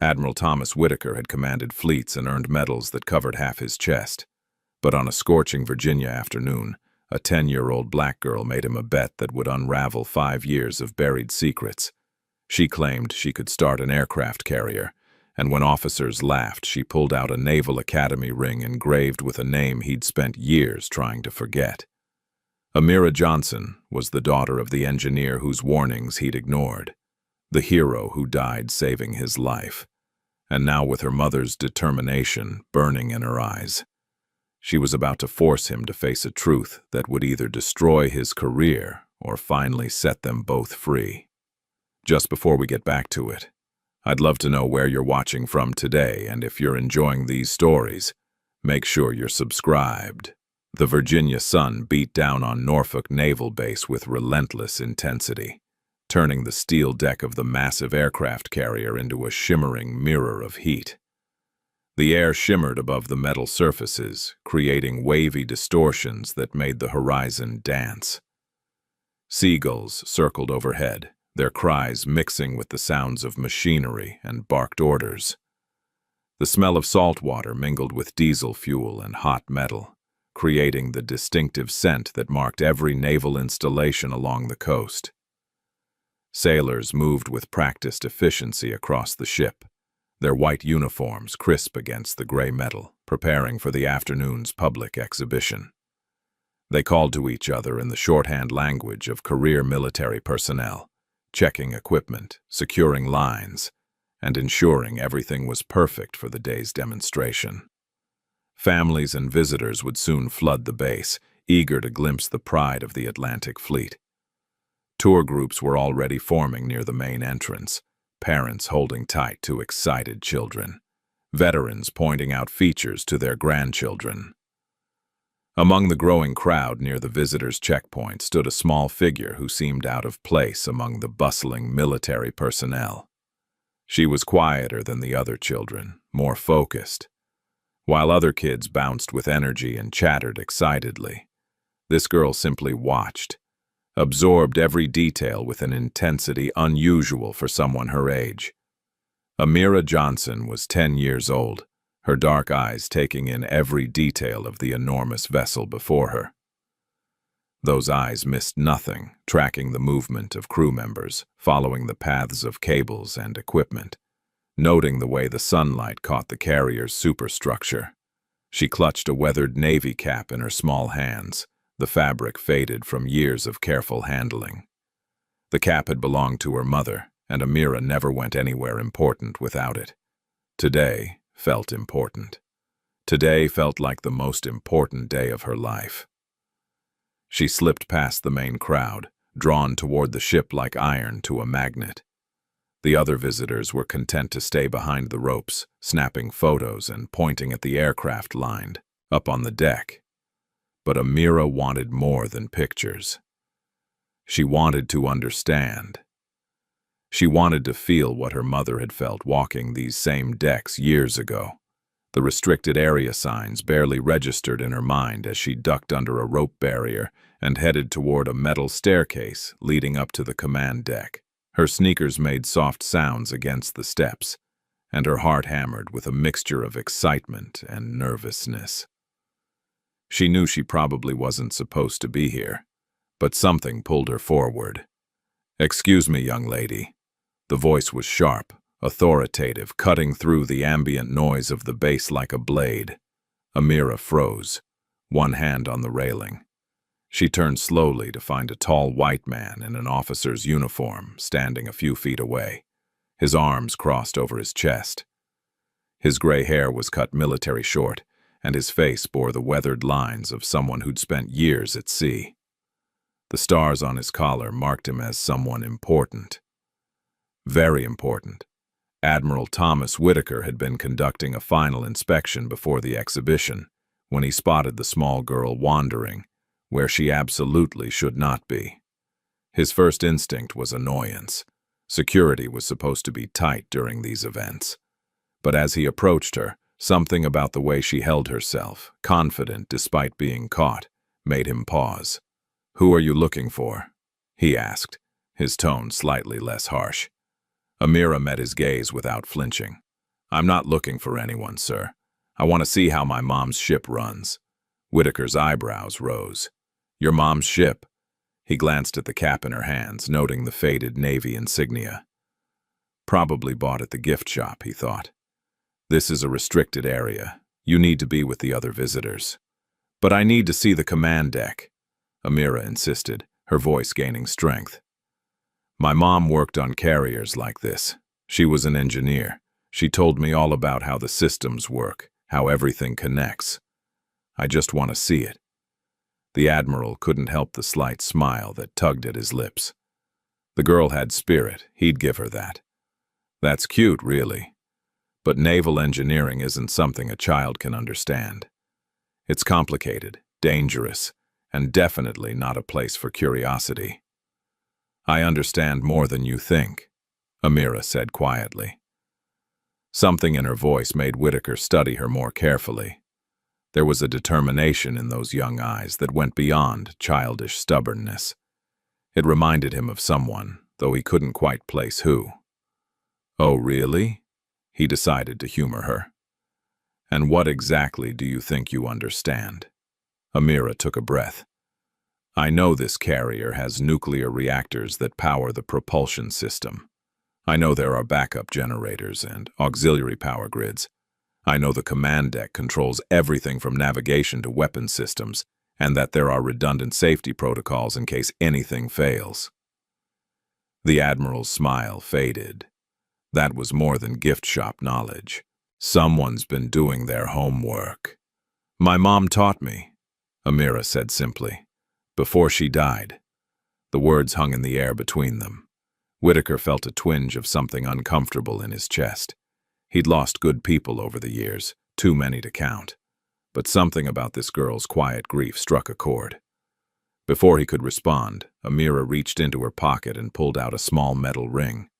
Admiral Thomas Whitaker had commanded fleets and earned medals that covered half his chest. But on a scorching Virginia afternoon, a 10-year-old black girl made him a bet that would unravel 5 years of buried secrets. She claimed she could start an aircraft carrier, and when officers laughed, she pulled out a Naval Academy ring engraved with a name he'd spent years trying to forget. Amira Johnson was the daughter of the engineer whose warnings he'd ignored, the hero who died saving his life, and now with her mother's determination burning in her eyes, she was about to force him to face a truth that would either destroy his career or finally set them both free. Just before we get back to it, I'd love to know where you're watching from today, and if you're enjoying these stories, make sure you're subscribed. The Virginia sun beat down on Norfolk Naval Base with relentless intensity, turning the steel deck of the massive aircraft carrier into a shimmering mirror of heat. The air shimmered above the metal surfaces, creating wavy distortions that made the horizon dance. Seagulls circled overhead, their cries mixing with the sounds of machinery and barked orders. The smell of salt water mingled with diesel fuel and hot metal, creating the distinctive scent that marked every naval installation along the coast. Sailors moved with practiced efficiency across the ship, their white uniforms crisp against the gray metal, preparing for the afternoon's public exhibition. They called to each other in the shorthand language of career military personnel, checking equipment, securing lines, and ensuring everything was perfect for the day's demonstration. Families and visitors would soon flood the base, eager to glimpse the pride of the Atlantic Fleet. Tour groups were already forming near the main entrance, parents holding tight to excited children, veterans pointing out features to their grandchildren. Among the growing crowd near the visitors' checkpoint stood a small figure who seemed out of place among the bustling military personnel. She was quieter than the other children, more focused. While other kids bounced with energy and chattered excitedly, this girl simply watched, absorbed every detail with an intensity unusual for someone her age. Amira Johnson was 10 years old, her dark eyes taking in every detail of the enormous vessel before her. Those eyes missed nothing, tracking the movement of crew members, following the paths of cables and equipment, noting the way the sunlight caught the carrier's superstructure. She clutched a weathered Navy cap in her small hands, the fabric faded from years of careful handling. The cap had belonged to her mother, and Amira never went anywhere important without it. Today felt important. Today felt like the most important day of her life. She slipped past the main crowd, drawn toward the ship like iron to a magnet. The other visitors were content to stay behind the ropes, snapping photos and pointing at the aircraft lined up on the deck. But Amira wanted more than pictures. She wanted to understand. She wanted to feel what her mother had felt walking these same decks years ago. The restricted area signs barely registered in her mind as she ducked under a rope barrier and headed toward a metal staircase leading up to the command deck. Her sneakers made soft sounds against the steps, and her heart hammered with a mixture of excitement and nervousness. She knew she probably wasn't supposed to be here, but something pulled her forward. "Excuse me, young lady." The voice was sharp, authoritative, cutting through the ambient noise of the base like a blade. Amira froze, one hand on the railing. She turned slowly to find a tall white man in an officer's uniform standing a few feet away, his arms crossed over his chest. His gray hair was cut military short, and his face bore the weathered lines of someone who'd spent years at sea. The stars on his collar marked him as someone important. Very important. Admiral Thomas Whitaker had been conducting a final inspection before the exhibition when he spotted the small girl wandering where she absolutely should not be. His first instinct was annoyance. Security was supposed to be tight during these events. But as he approached her, something about the way she held herself, confident despite being caught, made him pause. "Who are you looking for?" he asked, his tone slightly less harsh. Amira met his gaze without flinching. I'm not looking for anyone, sir. I want to see how my mom's ship runs. Whitaker's eyebrows rose. Your mom's ship? He glanced at the cap in her hands, noting the faded Navy insignia. Probably bought at the gift shop, he thought. This is a restricted area. You need to be with the other visitors. But I need to see the command deck, Amira insisted, her voice gaining strength. My mom worked on carriers like this. She was an engineer. She told me all about how the systems work, how everything connects. I just want to see it. The Admiral couldn't help the slight smile that tugged at his lips. The girl had spirit, he'd give her that. That's cute, really. But naval engineering isn't something a child can understand. It's complicated, dangerous, and definitely not a place for curiosity. I understand more than you think, Amira said quietly. Something in her voice made Whitaker study her more carefully. There was a determination in those young eyes that went beyond childish stubbornness. It reminded him of someone, though he couldn't quite place who. Oh, really? He decided to humor her. And what exactly do you think you understand? Amira took a breath. I know this carrier has nuclear reactors that power the propulsion system. I know there are backup generators and auxiliary power grids. I know the command deck controls everything from navigation to weapon systems, and that there are redundant safety protocols in case anything fails. The Admiral's smile faded. That was more than gift shop knowledge. Someone's been doing their homework. My mom taught me, Amira said simply, before she died. The words hung in the air between them. Whitaker felt a twinge of something uncomfortable in his chest. He'd lost good people over the years, too many to count. But something about this girl's quiet grief struck a chord. Before he could respond, Amira reached into her pocket and pulled out a small metal ring.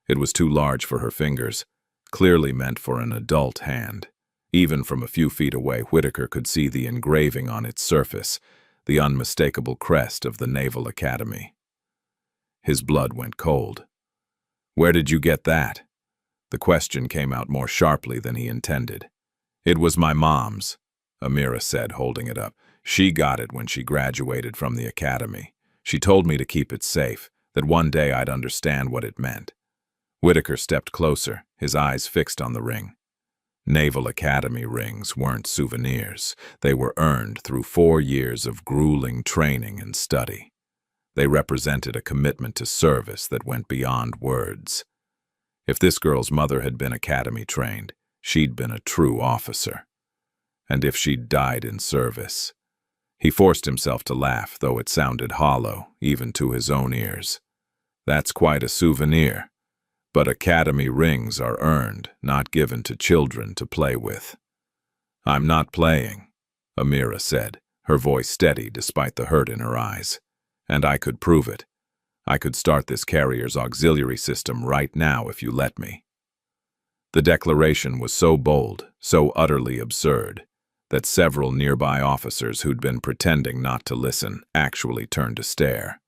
It was too large for her fingers, clearly meant for an adult hand. Even from a few feet away, Whitaker could see the engraving on its surface, the unmistakable crest of the Naval Academy. His blood went cold. Where did you get that? The question came out more sharply than he intended. It was my mom's, Amira said, holding it up. She got it when she graduated from the academy. She told me to keep it safe, that one day I'd understand what it meant. Whitaker stepped closer, his eyes fixed on the ring. Naval Academy rings weren't souvenirs. They were earned through 4 years of grueling training and study. They represented a commitment to service that went beyond words. If this girl's mother had been academy trained, she'd been a true officer. And if she'd died in service. He forced himself to laugh, though it sounded hollow, even to his own ears. That's quite a souvenir. But academy rings are earned, not given to children to play with. I'm not playing, Amira said, her voice steady despite the hurt in her eyes. And I could prove it. I could start this carrier's auxiliary system right now if you let me. The declaration was so bold, so utterly absurd, that several nearby officers who'd been pretending not to listen actually turned to stare.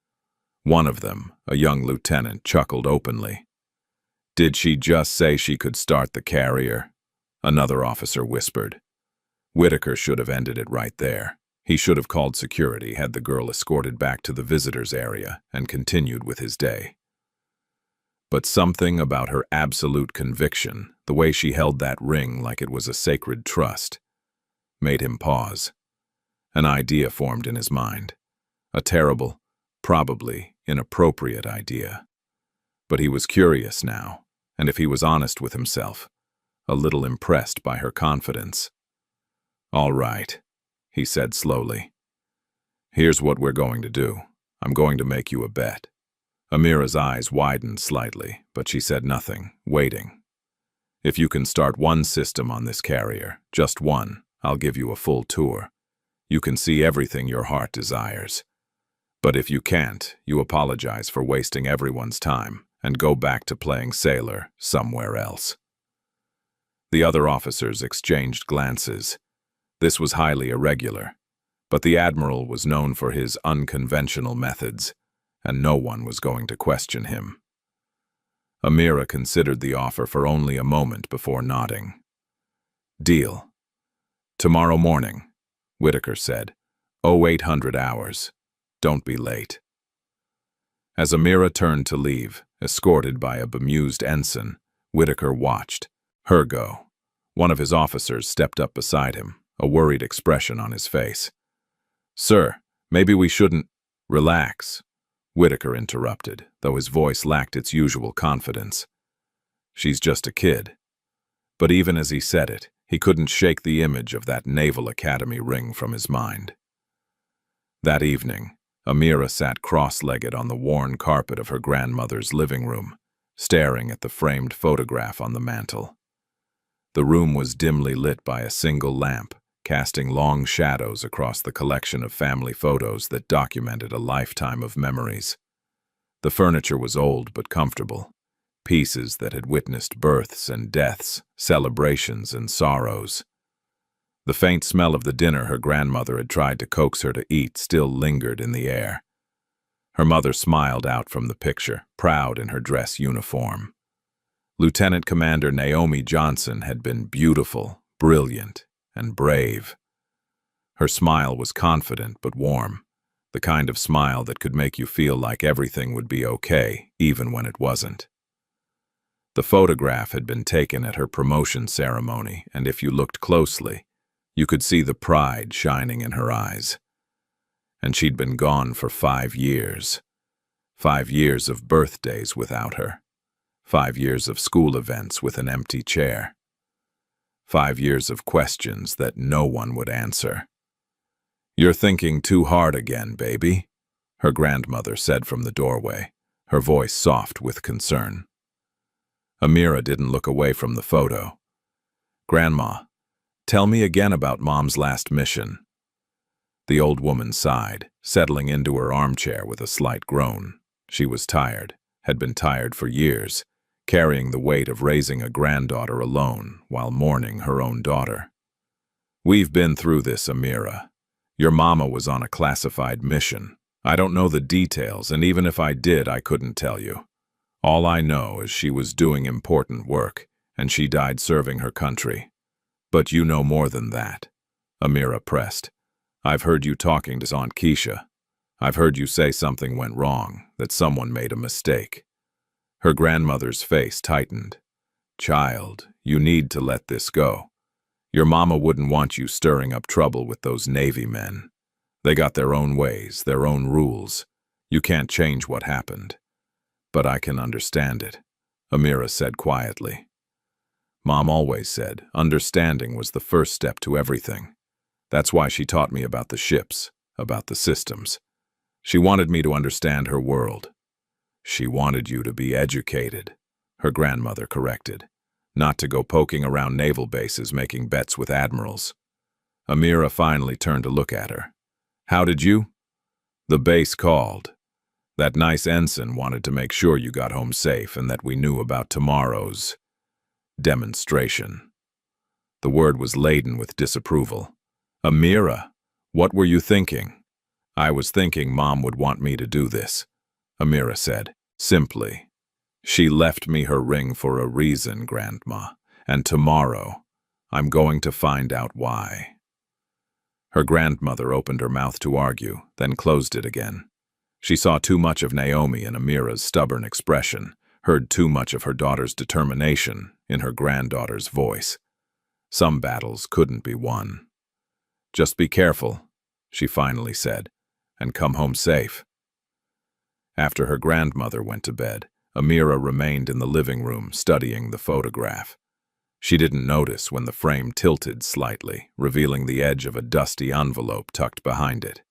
One of them, a young lieutenant, chuckled openly. Did she just say she could start the carrier? Another officer whispered. Whitaker should have ended it right there. He should have called security, had the girl escorted back to the visitors area, and continued with his day. But something about her absolute conviction, the way she held that ring like it was a sacred trust, made him pause. An idea formed in his mind. A terrible, probably inappropriate idea. But he was curious now, and if he was honest with himself, a little impressed by her confidence. All right, he said slowly. Here's what we're going to do. I'm going to make you a bet. Amira's eyes widened slightly, but she said nothing, waiting. If you can start one system on this carrier, just one, I'll give you a full tour. You can see everything your heart desires. But if you can't, you apologize for wasting everyone's time and go back to playing sailor somewhere else. The other officers exchanged glances. This was highly irregular, but the Admiral was known for his unconventional methods, and no one was going to question him. Amira considered the offer for only a moment before nodding. Deal. Tomorrow morning, Whitaker said. 0800 hours. Don't be late. As Amira turned to leave, escorted by a bemused ensign, Whitaker watched her go. One of his officers stepped up beside him, a worried expression on his face. Sir, maybe we shouldn't— Relax, Whitaker interrupted, though his voice lacked its usual confidence. She's just a kid. But even as he said it, he couldn't shake the image of that Naval Academy ring from his mind. That evening, Amira sat cross-legged on the worn carpet of her grandmother's living room, staring at the framed photograph on the mantel. The room was dimly lit by a single lamp, casting long shadows across the collection of family photos that documented a lifetime of memories. The furniture was old but comfortable, pieces that had witnessed births and deaths, celebrations and sorrows. The faint smell of the dinner her grandmother had tried to coax her to eat still lingered in the air. Her mother smiled out from the picture, proud in her dress uniform. Lieutenant Commander Naomi Johnson had been beautiful, brilliant, and brave. Her smile was confident but warm, the kind of smile that could make you feel like everything would be okay, even when it wasn't. The photograph had been taken at her promotion ceremony, and if you looked closely, you could see the pride shining in her eyes. And she'd been gone for 5 years. 5 years of birthdays without her. 5 years of school events with an empty chair. 5 years of questions that no one would answer. You're thinking too hard again, baby, her grandmother said from the doorway, her voice soft with concern. Amira didn't look away from the photo. Grandma, tell me again about Mom's last mission. The old woman sighed, settling into her armchair with a slight groan. She was tired, had been tired for years, carrying the weight of raising a granddaughter alone while mourning her own daughter. We've been through this, Amira. Your mama was on a classified mission. I don't know the details, and even if I did, I couldn't tell you. All I know is she was doing important work, and she died serving her country. But you know more than that, Amira pressed. I've heard you talking to Aunt Keisha. I've heard you say something went wrong, that someone made a mistake. Her grandmother's face tightened. Child, you need to let this go. Your mama wouldn't want you stirring up trouble with those Navy men. They got their own ways, their own rules. You can't change what happened. But I can understand it, Amira said quietly. Mom always said understanding was the first step to everything. That's why she taught me about the ships, about the systems. She wanted me to understand her world. She wanted you to be educated, her grandmother corrected, not to go poking around naval bases making bets with admirals. Amira finally turned to look at her. How did you? The base called. That nice ensign wanted to make sure you got home safe and that we knew about tomorrow's demonstration. The word was laden with disapproval. Amira, what were you thinking? I was thinking Mom would want me to do this, Amira said, simply. She left me her ring for a reason, Grandma, and tomorrow I'm going to find out why. Her grandmother opened her mouth to argue, then closed it again. She saw too much of Naomi in Amira's stubborn expression, heard too much of her daughter's determination in her granddaughter's voice. Some battles couldn't be won. Just be careful, she finally said, and come home safe. After her grandmother went to bed, Amira remained in the living room studying the photograph. She didn't notice when the frame tilted slightly, revealing the edge of a dusty envelope tucked behind it.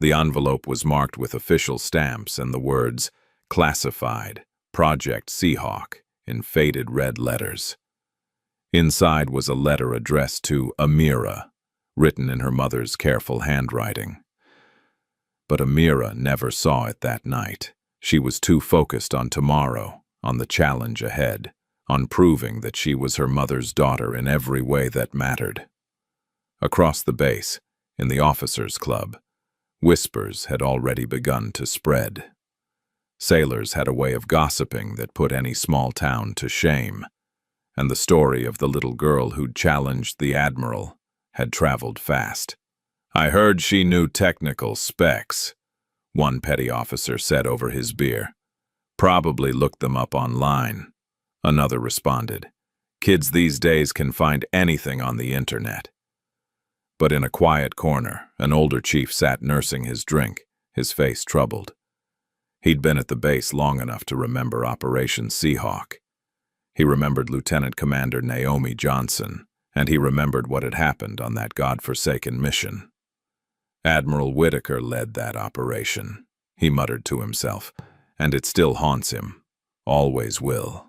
The envelope was marked with official stamps and the words, Classified, Project Seahawk, in faded red letters. Inside was a letter addressed to Amira, written in her mother's careful handwriting. But Amira never saw it that night. She was too focused on tomorrow, on the challenge ahead, on proving that she was her mother's daughter in every way that mattered. Across the base, in the officers' club, whispers had already begun to spread. Sailors had a way of gossiping that put any small town to shame, and the story of the little girl who'd challenged the Admiral had traveled fast. "I heard she knew technical specs," one petty officer said over his beer. "Probably looked them up online," another responded. "Kids these days can find anything on the internet." But in a quiet corner, an older chief sat nursing his drink, his face troubled. He'd been at the base long enough to remember Operation Seahawk. He remembered Lieutenant Commander Naomi Johnson, and he remembered what had happened on that godforsaken mission. Admiral Whitaker led that operation, he muttered to himself, and it still haunts him. Always will.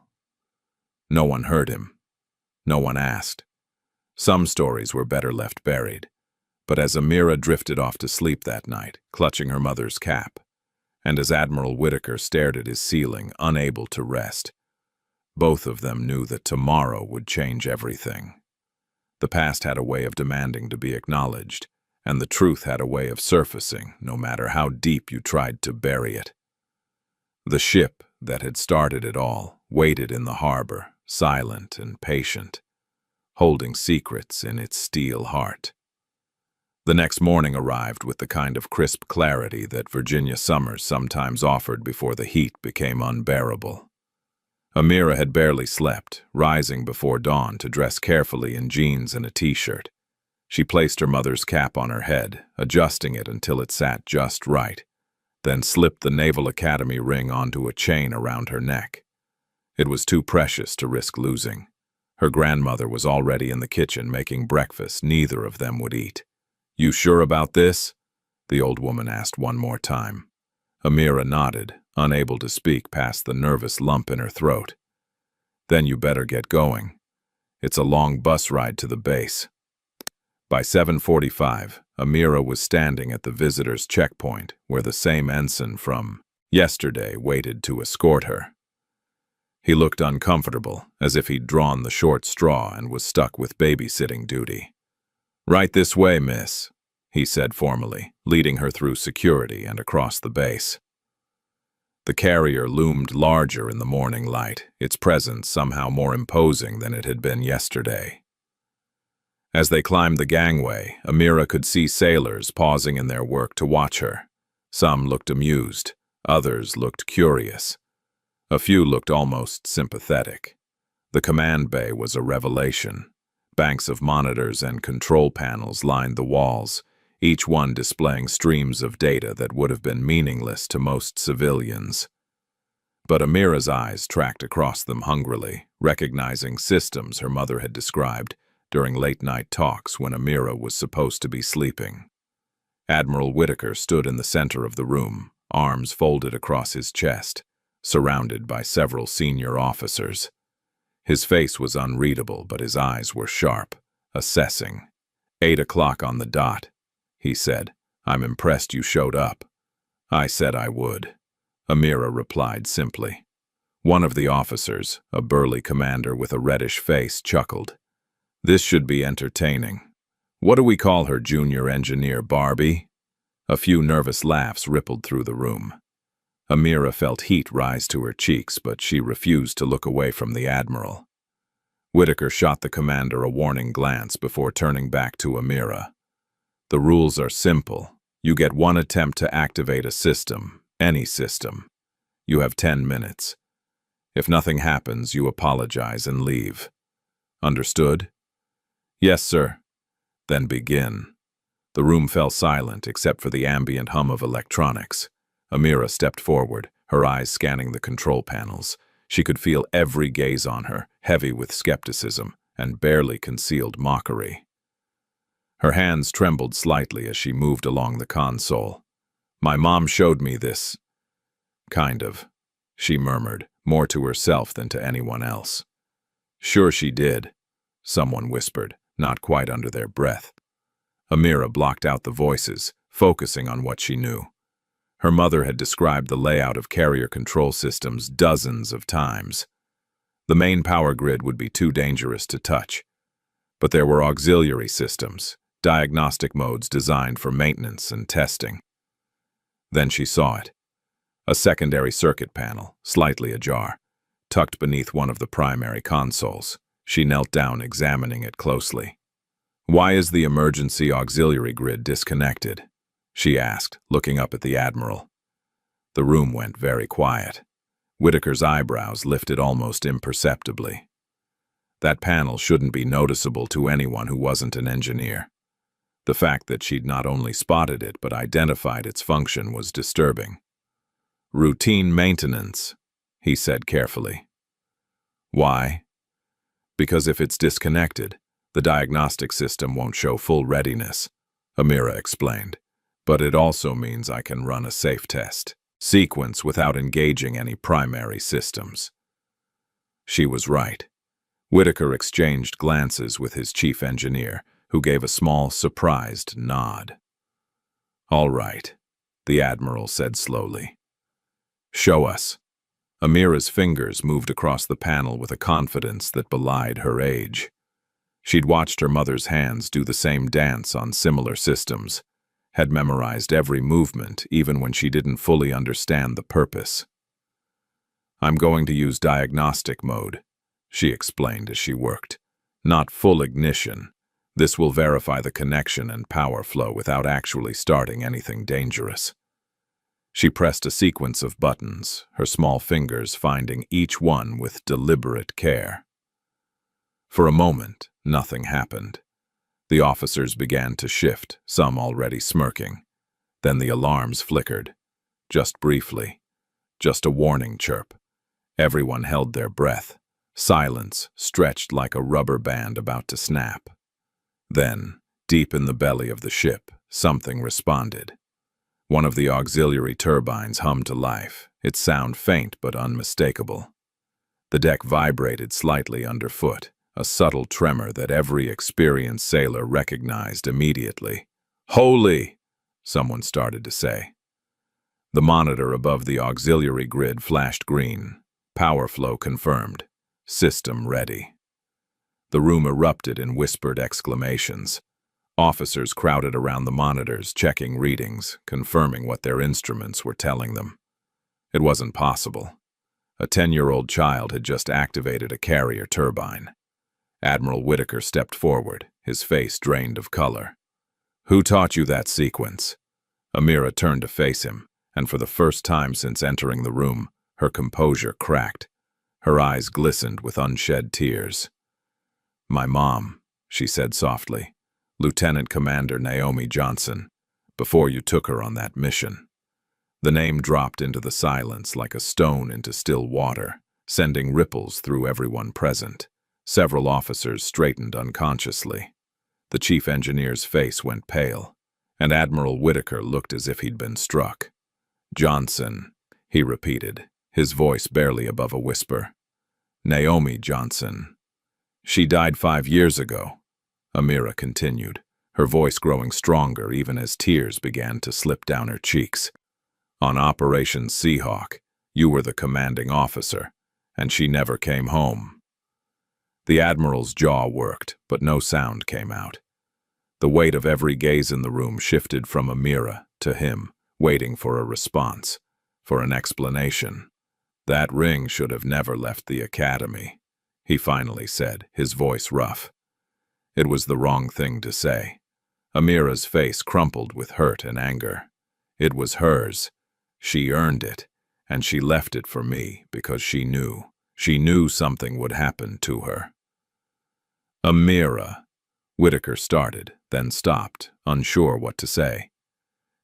No one heard him. No one asked. Some stories were better left buried. But as Amira drifted off to sleep that night, clutching her mother's cap, and as Admiral Whitaker stared at his ceiling, unable to rest, both of them knew that tomorrow would change everything. The past had a way of demanding to be acknowledged, and the truth had a way of surfacing, no matter how deep you tried to bury it. The ship that had started it all waited in the harbor, silent and patient, holding secrets in its steel heart. The next morning arrived with the kind of crisp clarity that Virginia summers sometimes offered before the heat became unbearable. Amira had barely slept, rising before dawn to dress carefully in jeans and a t-shirt. She placed her mother's cap on her head, adjusting it until it sat just right, then slipped the Naval Academy ring onto a chain around her neck. It was too precious to risk losing. Her grandmother was already in the kitchen making breakfast neither of them would eat. "You sure about this?" the old woman asked one more time. Amira nodded, unable to speak past the nervous lump in her throat. "Then you better get going. It's a long bus ride to the base." By 7:45, Amira was standing at the visitors' checkpoint where the same ensign from yesterday waited to escort her. He looked uncomfortable, as if he'd drawn the short straw and was stuck with babysitting duty. "Right this way, miss," he said formally, leading her through security and across the base. The carrier loomed larger in the morning light, its presence somehow more imposing than it had been yesterday. As they climbed the gangway, Amira could see sailors pausing in their work to watch her. Some looked amused, others looked curious. A few looked almost sympathetic. The command bay was a revelation. Banks of monitors and control panels lined the walls, each one displaying streams of data that would have been meaningless to most civilians. But Amira's eyes tracked across them hungrily, recognizing systems her mother had described during late-night talks when Amira was supposed to be sleeping. Admiral Whitaker stood in the center of the room, arms folded across his chest, surrounded by several senior officers. His face was unreadable, but his eyes were sharp, assessing. 8 o'clock on the dot, he said. "I'm impressed you showed up." "I said I would," Amira replied simply. One of the officers, a burly commander with a reddish face, chuckled. "This should be entertaining. What do we call her, junior engineer Barbie?" A few nervous laughs rippled through the room. Amira felt heat rise to her cheeks, but she refused to look away from the Admiral. Whitaker shot the commander a warning glance before turning back to Amira. "The rules are simple. You get one attempt to activate a system, any system. You have 10 minutes. If nothing happens, you apologize and leave. Understood?" "Yes, sir." "Then begin." The room fell silent except for the ambient hum of electronics. Amira stepped forward, her eyes scanning the control panels. She could feel every gaze on her, heavy with skepticism and barely concealed mockery. Her hands trembled slightly as she moved along the console. "My mom showed me this." "Kind of," she murmured, more to herself than to anyone else. "Sure she did," someone whispered, not quite under their breath. Amira blocked out the voices, focusing on what she knew. Her mother had described the layout of carrier control systems dozens of times. The main power grid would be too dangerous to touch. But there were auxiliary systems, diagnostic modes designed for maintenance and testing. Then she saw it. A secondary circuit panel, slightly ajar, tucked beneath one of the primary consoles. She knelt down, examining it closely. "Why is the emergency auxiliary grid disconnected?" she asked, looking up at the Admiral. The room went very quiet. Whitaker's eyebrows lifted almost imperceptibly. That panel shouldn't be noticeable to anyone who wasn't an engineer. The fact that she'd not only spotted it but identified its function was disturbing. "Routine maintenance," he said carefully. "Why?" "Because if it's disconnected, the diagnostic system won't show full readiness," Amira explained. "But it also means I can run a safe test sequence without engaging any primary systems." She was right. Whitaker exchanged glances with his chief engineer, who gave a small, surprised nod. "All right," the Admiral said slowly. "Show us." Amira's fingers moved across the panel with a confidence that belied her age. She'd watched her mother's hands do the same dance on similar systems, had memorized every movement even when she didn't fully understand the purpose. "I'm going to use diagnostic mode," she explained as she worked. "Not full ignition. This will verify the connection and power flow without actually starting anything dangerous." She pressed a sequence of buttons, her small fingers finding each one with deliberate care. For a moment, nothing happened. The officers began to shift, some already smirking. Then the alarms flickered. Just briefly. Just a warning chirp. Everyone held their breath. Silence stretched like a rubber band about to snap. Then, deep in the belly of the ship, something responded. One of the auxiliary turbines hummed to life, its sound faint but unmistakable. The deck vibrated slightly underfoot, a subtle tremor that every experienced sailor recognized immediately. "Holy!" someone started to say. The monitor above the auxiliary grid flashed green. Power flow confirmed. System ready. The room erupted in whispered exclamations. Officers crowded around the monitors, checking readings, confirming what their instruments were telling them. It wasn't possible. A 10-year-old child had just activated a carrier turbine. Admiral Whitaker stepped forward, his face drained of color. "Who taught you that sequence?" Amira turned to face him, and for the first time since entering the room, her composure cracked. Her eyes glistened with unshed tears. "My mom," she said softly. "Lieutenant Commander Naomi Johnson, before you took her on that mission." The name dropped into the silence like a stone into still water, sending ripples through everyone present. Several officers straightened unconsciously. The chief engineer's face went pale, and Admiral Whitaker looked as if he'd been struck. "Johnson," he repeated, his voice barely above a whisper. "Naomi Johnson. She died 5 years ago," Amira continued, her voice growing stronger even as tears began to slip down her cheeks. "On Operation Seahawk, you were the commanding officer, and she never came home." The Admiral's jaw worked, but no sound came out. The weight of every gaze in the room shifted from Amira to him, waiting for a response, for an explanation. "That ring should have never left the academy," he finally said, his voice rough. It was the wrong thing to say. Amira's face crumpled with hurt and anger. It was hers. She earned it, and she left it for me because she knew something would happen to her. "Amira," Whitaker started, then stopped, unsure what to say.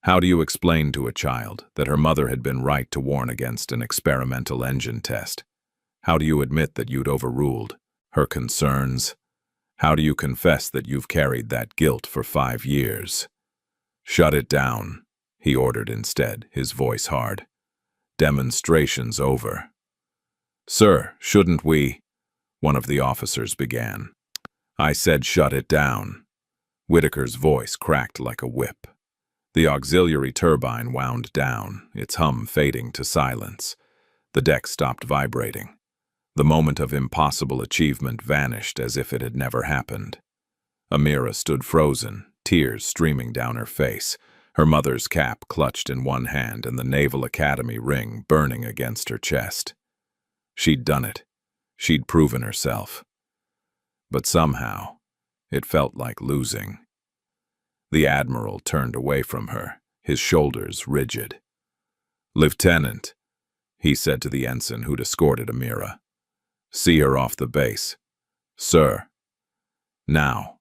"How do you explain to a child that her mother had been right to warn against an experimental engine test? How do you admit that you'd overruled her concerns? How do you confess that you've carried that guilt for 5 years? "Shut it down," he ordered instead, his voice hard. "Demonstration's over." "Sir, shouldn't we?" one of the officers began. "I said shut it down." Whitaker's voice cracked like a whip. The auxiliary turbine wound down, its hum fading to silence. The deck stopped vibrating. The moment of impossible achievement vanished as if it had never happened. Amira stood frozen, tears streaming down her face, her mother's cap clutched in one hand and the Naval Academy ring burning against her chest. She'd done it. She'd proven herself. But somehow, it felt like losing. The Admiral turned away from her, his shoulders rigid. "Lieutenant," he said to the ensign who'd escorted Amira. "See her off the base." "Sir." "Now."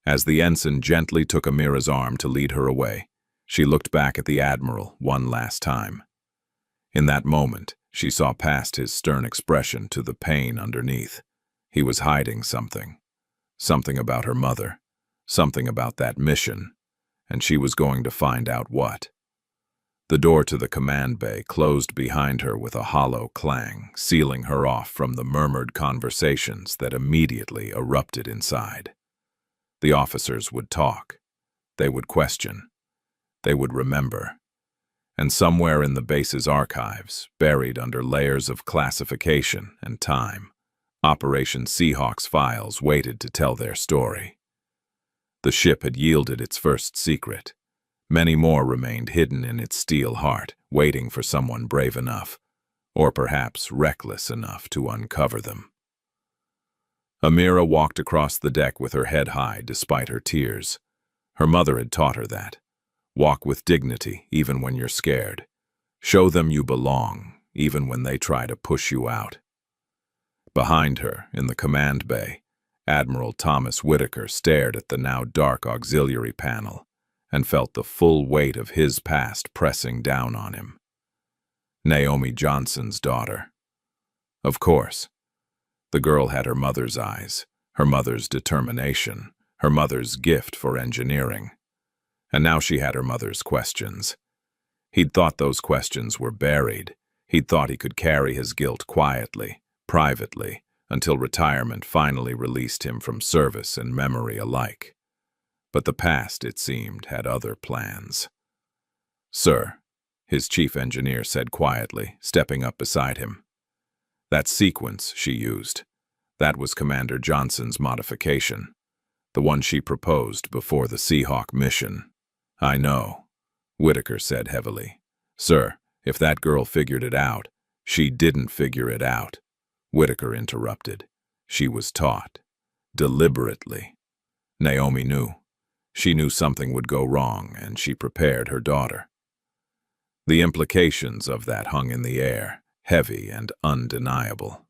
As the ensign gently took Amira's arm to lead her away, she looked back at the Admiral one last time. In that moment, she saw past his stern expression to the pain underneath. He was hiding something. Something about her mother. Something about that mission. And she was going to find out what. The door to the command bay closed behind her with a hollow clang, sealing her off from the murmured conversations that immediately erupted inside. The officers would talk. They would question. They would remember. And somewhere in the base's archives, buried under layers of classification and time, Operation Seahawk's files waited to tell their story. The ship had yielded its first secret. Many more remained hidden in its steel heart, waiting for someone brave enough, or perhaps reckless enough, to uncover them. Amira walked across the deck with her head high despite her tears. Her mother had taught her that. Walk with dignity even when you're scared. Show them you belong, even when they try to push you out. Behind her, in the command bay, Admiral Thomas Whitaker stared at the now dark auxiliary panel and felt the full weight of his past pressing down on him. Naomi Johnson's daughter. Of course. The girl had her mother's eyes, her mother's determination, her mother's gift for engineering. And now she had her mother's questions. He'd thought those questions were buried. He'd thought he could carry his guilt quietly, privately, until retirement finally released him from service and memory alike. But the past, it seemed, had other plans. "Sir," his chief engineer said quietly, stepping up beside him. "That sequence she used, that was Commander Johnson's modification, the one she proposed before the Seahawk mission." "I know," Whitaker said heavily. "Sir, if that girl figured it out, she didn't figure it out," Whitaker interrupted. "She was taught. Deliberately. Naomi knew. She knew something would go wrong, and she prepared her daughter." The implications of that hung in the air, heavy and undeniable.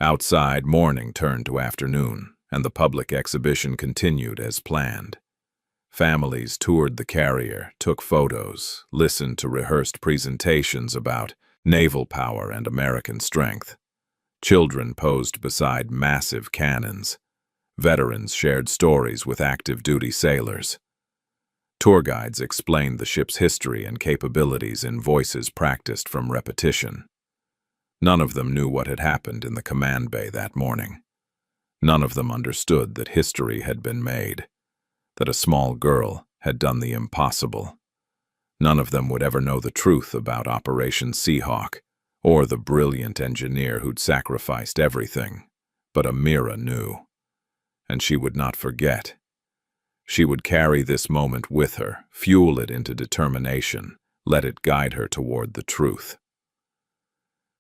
Outside, morning turned to afternoon, and the public exhibition continued as planned. Families toured the carrier, took photos, listened to rehearsed presentations about naval power and American strength. Children posed beside massive cannons. Veterans shared stories with active-duty sailors. Tour guides explained the ship's history and capabilities in voices practiced from repetition. None of them knew what had happened in the command bay that morning. None of them understood that history had been made, that a small girl had done the impossible. None of them would ever know the truth about Operation Seahawk, or the brilliant engineer who'd sacrificed everything. But Amira knew. And she would not forget. She would carry this moment with her, fuel it into determination, let it guide her toward the truth.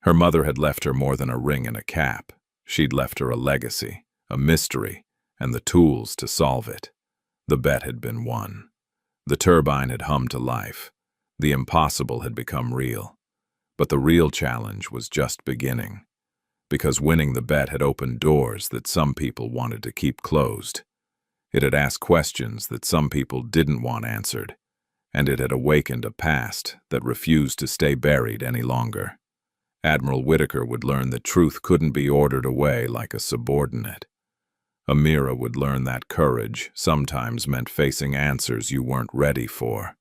Her mother had left her more than a ring and a cap. She'd left her a legacy, a mystery, and the tools to solve it. The bet had been won. The turbine had hummed to life. The impossible had become real. But the real challenge was just beginning, because winning the bet had opened doors that some people wanted to keep closed. It had asked questions that some people didn't want answered, and it had awakened a past that refused to stay buried any longer. Admiral Whitaker would learn that truth couldn't be ordered away like a subordinate. Amira would learn that courage sometimes meant facing answers you weren't ready for.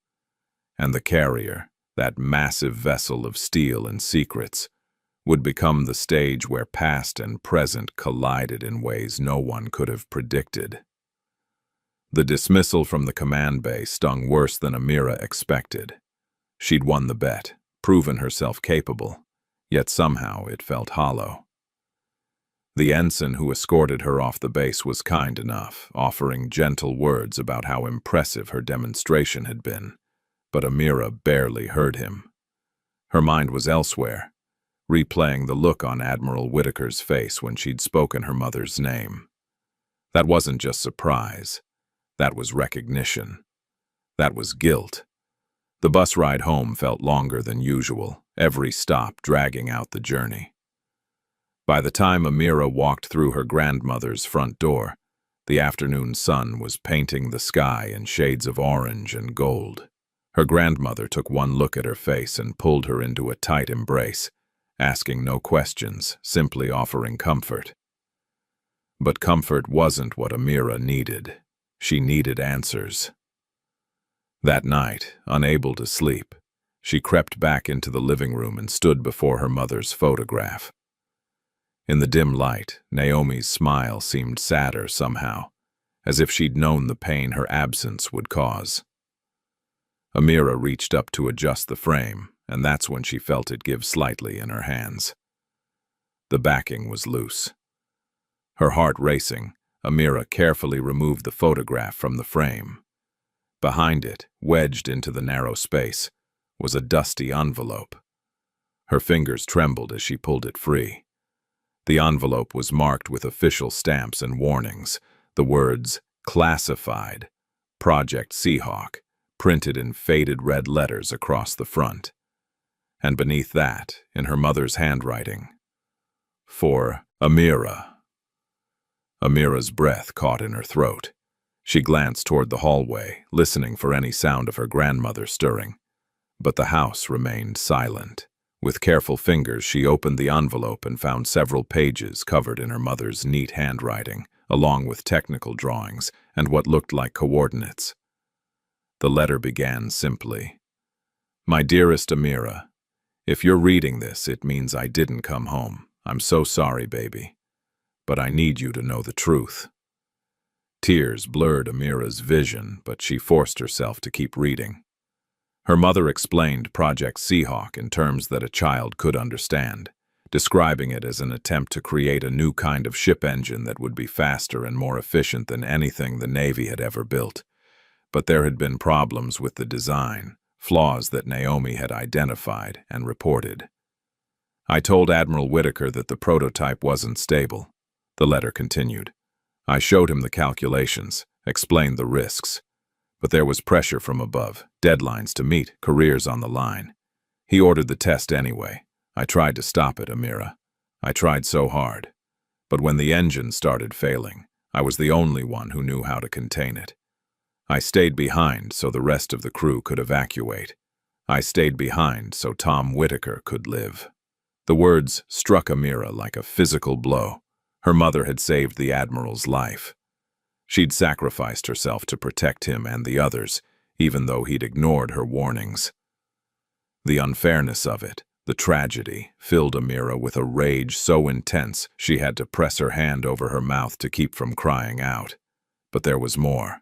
And the carrier, that massive vessel of steel and secrets, would become the stage where past and present collided in ways no one could have predicted. The dismissal from the command bay stung worse than Amira expected. She'd won the bet, proven herself capable, yet somehow it felt hollow. The ensign who escorted her off the base was kind enough, offering gentle words about how impressive her demonstration had been, but Amira barely heard him. Her mind was elsewhere, replaying the look on Admiral Whitaker's face when she'd spoken her mother's name. That wasn't just surprise. That was recognition. That was guilt. The bus ride home felt longer than usual, every stop dragging out the journey. By the time Amira walked through her grandmother's front door, the afternoon sun was painting the sky in shades of orange and gold. Her grandmother took one look at her face and pulled her into a tight embrace, asking no questions, simply offering comfort. But comfort wasn't what Amira needed. She needed answers. That night, unable to sleep, she crept back into the living room and stood before her mother's photograph. In the dim light, Naomi's smile seemed sadder somehow, as if she'd known the pain her absence would cause. Amira reached up to adjust the frame, and that's when she felt it give slightly in her hands. The backing was loose. Her heart racing, Amira carefully removed the photograph from the frame. Behind it, wedged into the narrow space, was a dusty envelope. Her fingers trembled as she pulled it free. The envelope was marked with official stamps and warnings, the words, "Classified, Project Seahawk," printed in faded red letters across the front. And beneath that, in her mother's handwriting, "For Amira." Amira's breath caught in her throat. She glanced toward the hallway, listening for any sound of her grandmother stirring. But the house remained silent. With careful fingers, she opened the envelope and found several pages covered in her mother's neat handwriting, along with technical drawings and what looked like coordinates. The letter began simply, "My dearest Amira, if you're reading this, it means I didn't come home. I'm so sorry, baby. But I need you to know the truth." Tears blurred Amira's vision, but she forced herself to keep reading. Her mother explained Project Seahawk in terms that a child could understand, describing it as an attempt to create a new kind of ship engine that would be faster and more efficient than anything the Navy had ever built. But there had been problems with the design, flaws that Naomi had identified and reported. "I told Admiral Whitaker that the prototype wasn't stable," the letter continued. "I showed him the calculations, explained the risks. But there was pressure from above, deadlines to meet, careers on the line. He ordered the test anyway. I tried to stop it, Amira. I tried so hard. But when the engine started failing, I was the only one who knew how to contain it. I stayed behind so the rest of the crew could evacuate. I stayed behind so Tom Whitaker could live." The words struck Amira like a physical blow. Her mother had saved the Admiral's life. She'd sacrificed herself to protect him and the others, even though he'd ignored her warnings. The unfairness of it, the tragedy, filled Amira with a rage so intense she had to press her hand over her mouth to keep from crying out. But there was more.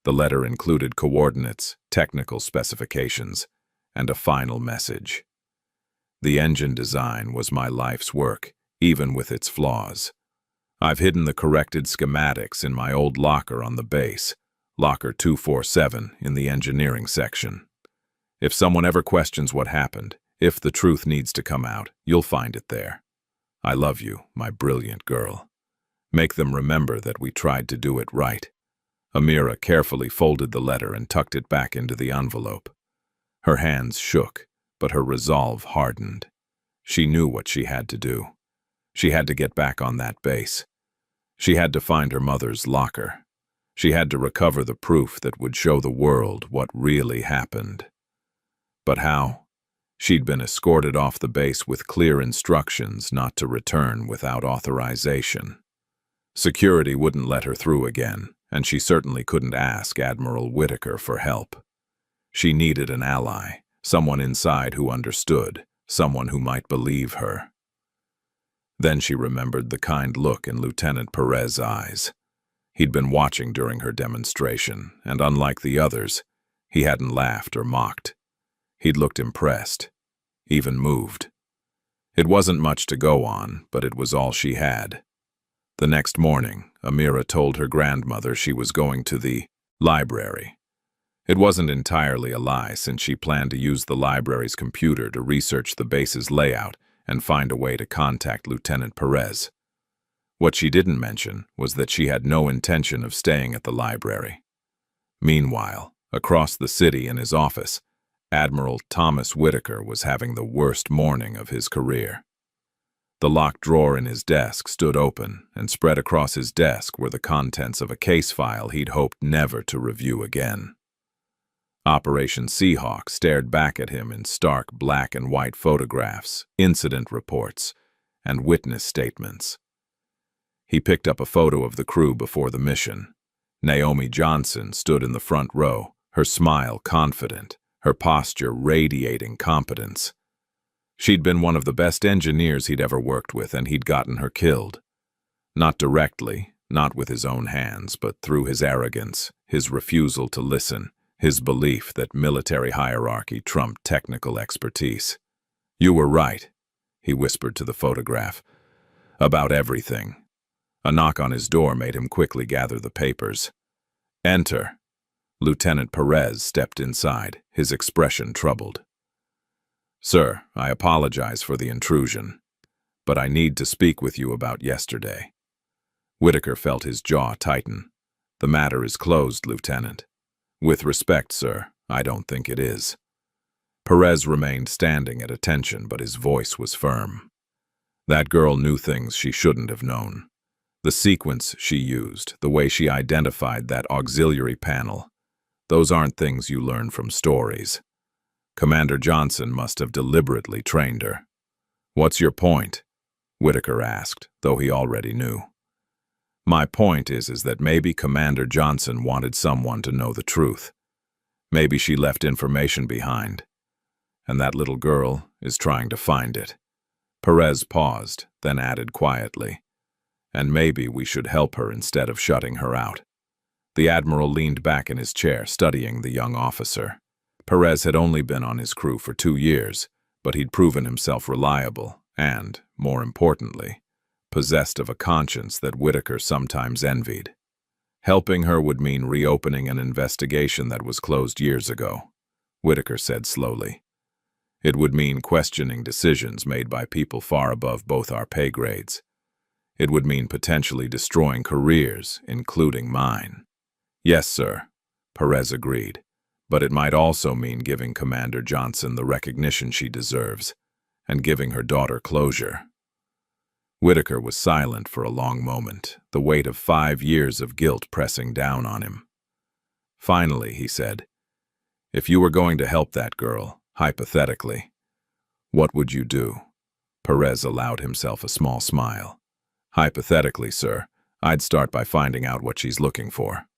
The letter included coordinates, technical specifications, and a final message. "The engine design was my life's work, even with its flaws. I've hidden the corrected schematics in my old locker on the base, locker 247 in the engineering section. If someone ever questions what happened, if the truth needs to come out, you'll find it there. I love you, my brilliant girl. Make them remember that we tried to do it right." Amira carefully folded the letter and tucked it back into the envelope. Her hands shook, but her resolve hardened. She knew what she had to do. She had to get back on that base. She had to find her mother's locker. She had to recover the proof that would show the world what really happened. But how? She'd been escorted off the base with clear instructions not to return without authorization. Security wouldn't let her through again, and she certainly couldn't ask Admiral Whitaker for help. She needed an ally, someone inside who understood, someone who might believe her. Then she remembered the kind look in Lieutenant Perez's eyes. He'd been watching during her demonstration, and unlike the others, he hadn't laughed or mocked. He'd looked impressed, even moved. It wasn't much to go on, but it was all she had. The next morning, Amira told her grandmother she was going to the library. It wasn't entirely a lie, since she planned to use the library's computer to research the base's layout and find a way to contact Lieutenant Perez. What she didn't mention was that she had no intention of staying at the library. Meanwhile, across the city in his office, Admiral Thomas Whitaker was having the worst morning of his career. The locked drawer in his desk stood open, and spread across his desk were the contents of a case file he'd hoped never to review again. Operation Seahawk stared back at him in stark black and white photographs, incident reports, and witness statements. He picked up a photo of the crew before the mission. Naomi Johnson stood in the front row, her smile confident, her posture radiating competence. She'd been one of the best engineers he'd ever worked with, and he'd gotten her killed. Not directly, not with his own hands, but through his arrogance, his refusal to listen, his belief that military hierarchy trumped technical expertise. "You were right," he whispered to the photograph, "about everything." A knock on his door made him quickly gather the papers. "Enter." Lieutenant Perez stepped inside, his expression troubled. "Sir, I apologize for the intrusion, but I need to speak with you about yesterday." Whitaker felt his jaw tighten. "The matter is closed, Lieutenant." "With respect, sir, I don't think it is." Perez remained standing at attention, but his voice was firm. "That girl knew things she shouldn't have known. The sequence she used, the way she identified that auxiliary panel, those aren't things you learn from stories. Commander Johnson must have deliberately trained her." "What's your point?" Whitaker asked, though he already knew. "My point is that maybe Commander Johnson wanted someone to know the truth. Maybe she left information behind, and that little girl is trying to find it." Perez paused, then added quietly, "And maybe we should help her instead of shutting her out." The Admiral leaned back in his chair, studying the young officer. Perez had only been on his crew for 2 years, but he'd proven himself reliable and, more importantly, possessed of a conscience that Whitaker sometimes envied. Helping her would mean reopening an investigation that was closed years ago, Whitaker said slowly. It would mean questioning decisions made by people far above both our pay grades. It would mean potentially destroying careers, including mine. "Yes, sir," Perez agreed. "But it might also mean giving Commander Johnson the recognition she deserves, and giving her daughter closure." Whitaker was silent for a long moment, the weight of 5 years of guilt pressing down on him. Finally, he said, "If you were going to help that girl, hypothetically, what would you do?" Perez allowed himself a small smile. "Hypothetically, sir, I'd start by finding out what she's looking for."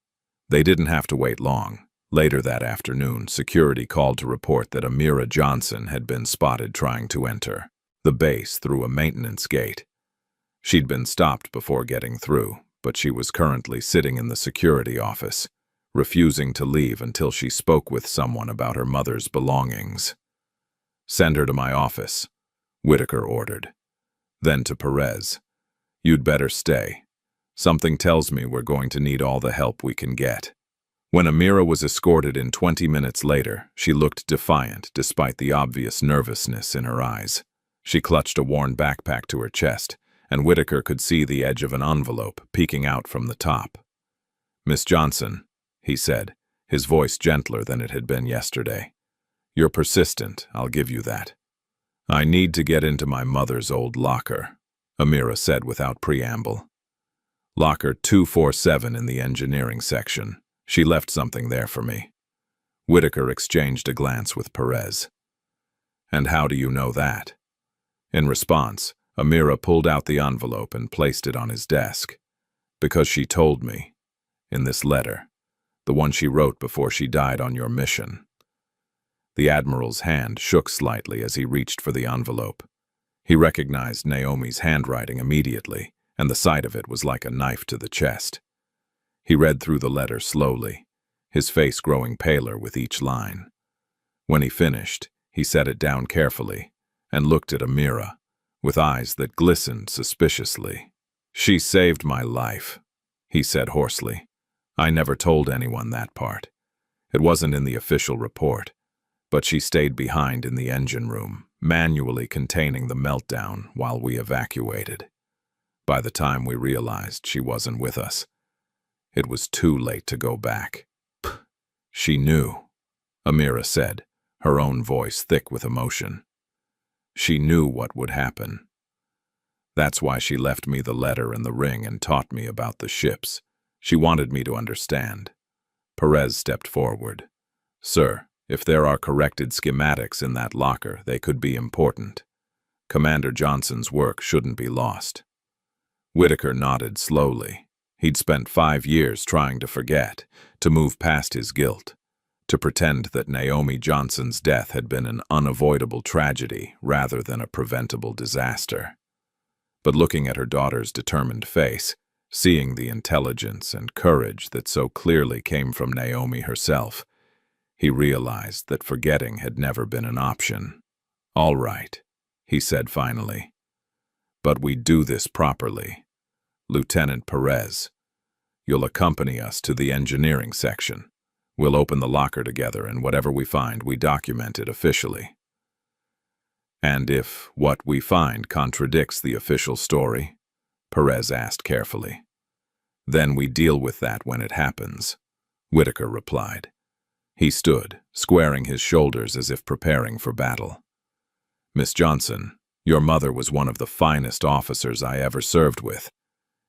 They didn't have to wait long. Later that afternoon, security called to report that Amira Johnson had been spotted trying to enter the base through a maintenance gate. She'd been stopped before getting through, but she was currently sitting in the security office, refusing to leave until she spoke with someone about her mother's belongings. "Send her to my office," Whitaker ordered. Then to Perez, "You'd better stay. Something tells me we're going to need all the help we can get." When Amira was escorted in 20 minutes later, she looked defiant despite the obvious nervousness in her eyes. She clutched a worn backpack to her chest, and Whitaker could see the edge of an envelope peeking out from the top. "Miss Johnson," he said, his voice gentler than it had been yesterday. "You're persistent, I'll give you that." "I need to get into my mother's old locker," Amira said without preamble. "Locker 247 in the engineering section. She left something there for me." Whitaker exchanged a glance with Perez. "And how do you know that?" In response, Amira pulled out the envelope and placed it on his desk. "Because she told me. In this letter. The one she wrote before she died on your mission." The Admiral's hand shook slightly as he reached for the envelope. He recognized Naomi's handwriting immediately, and the sight of it was like a knife to the chest. He read through the letter slowly, his face growing paler with each line. When he finished, he set it down carefully and looked at Amira, with eyes that glistened suspiciously. She saved my life, he said hoarsely. I never told anyone that part. It wasn't in the official report, but she stayed behind in the engine room, manually containing the meltdown while we evacuated. By the time we realized she wasn't with us, it was too late to go back. She knew, Amira said, her own voice thick with emotion. She knew what would happen. That's why she left me the letter and the ring and taught me about the ships. She wanted me to understand. Perez stepped forward. Sir, if there are corrected schematics in that locker, they could be important. Commander Johnson's work shouldn't be lost. Whitaker nodded slowly. He'd spent 5 years trying to forget, to move past his guilt, to pretend that Naomi Johnson's death had been an unavoidable tragedy rather than a preventable disaster. But looking at her daughter's determined face, seeing the intelligence and courage that so clearly came from Naomi herself, he realized that forgetting had never been an option. All right, he said finally. But we do this properly. Lieutenant Perez, you'll accompany us to the engineering section. We'll open the locker together, and whatever we find, we document it officially. And if what we find contradicts the official story, Perez asked carefully. Then we deal with that when it happens, Whitaker replied. He stood, squaring his shoulders as if preparing for battle. Miss Johnson, your mother was one of the finest officers I ever served with.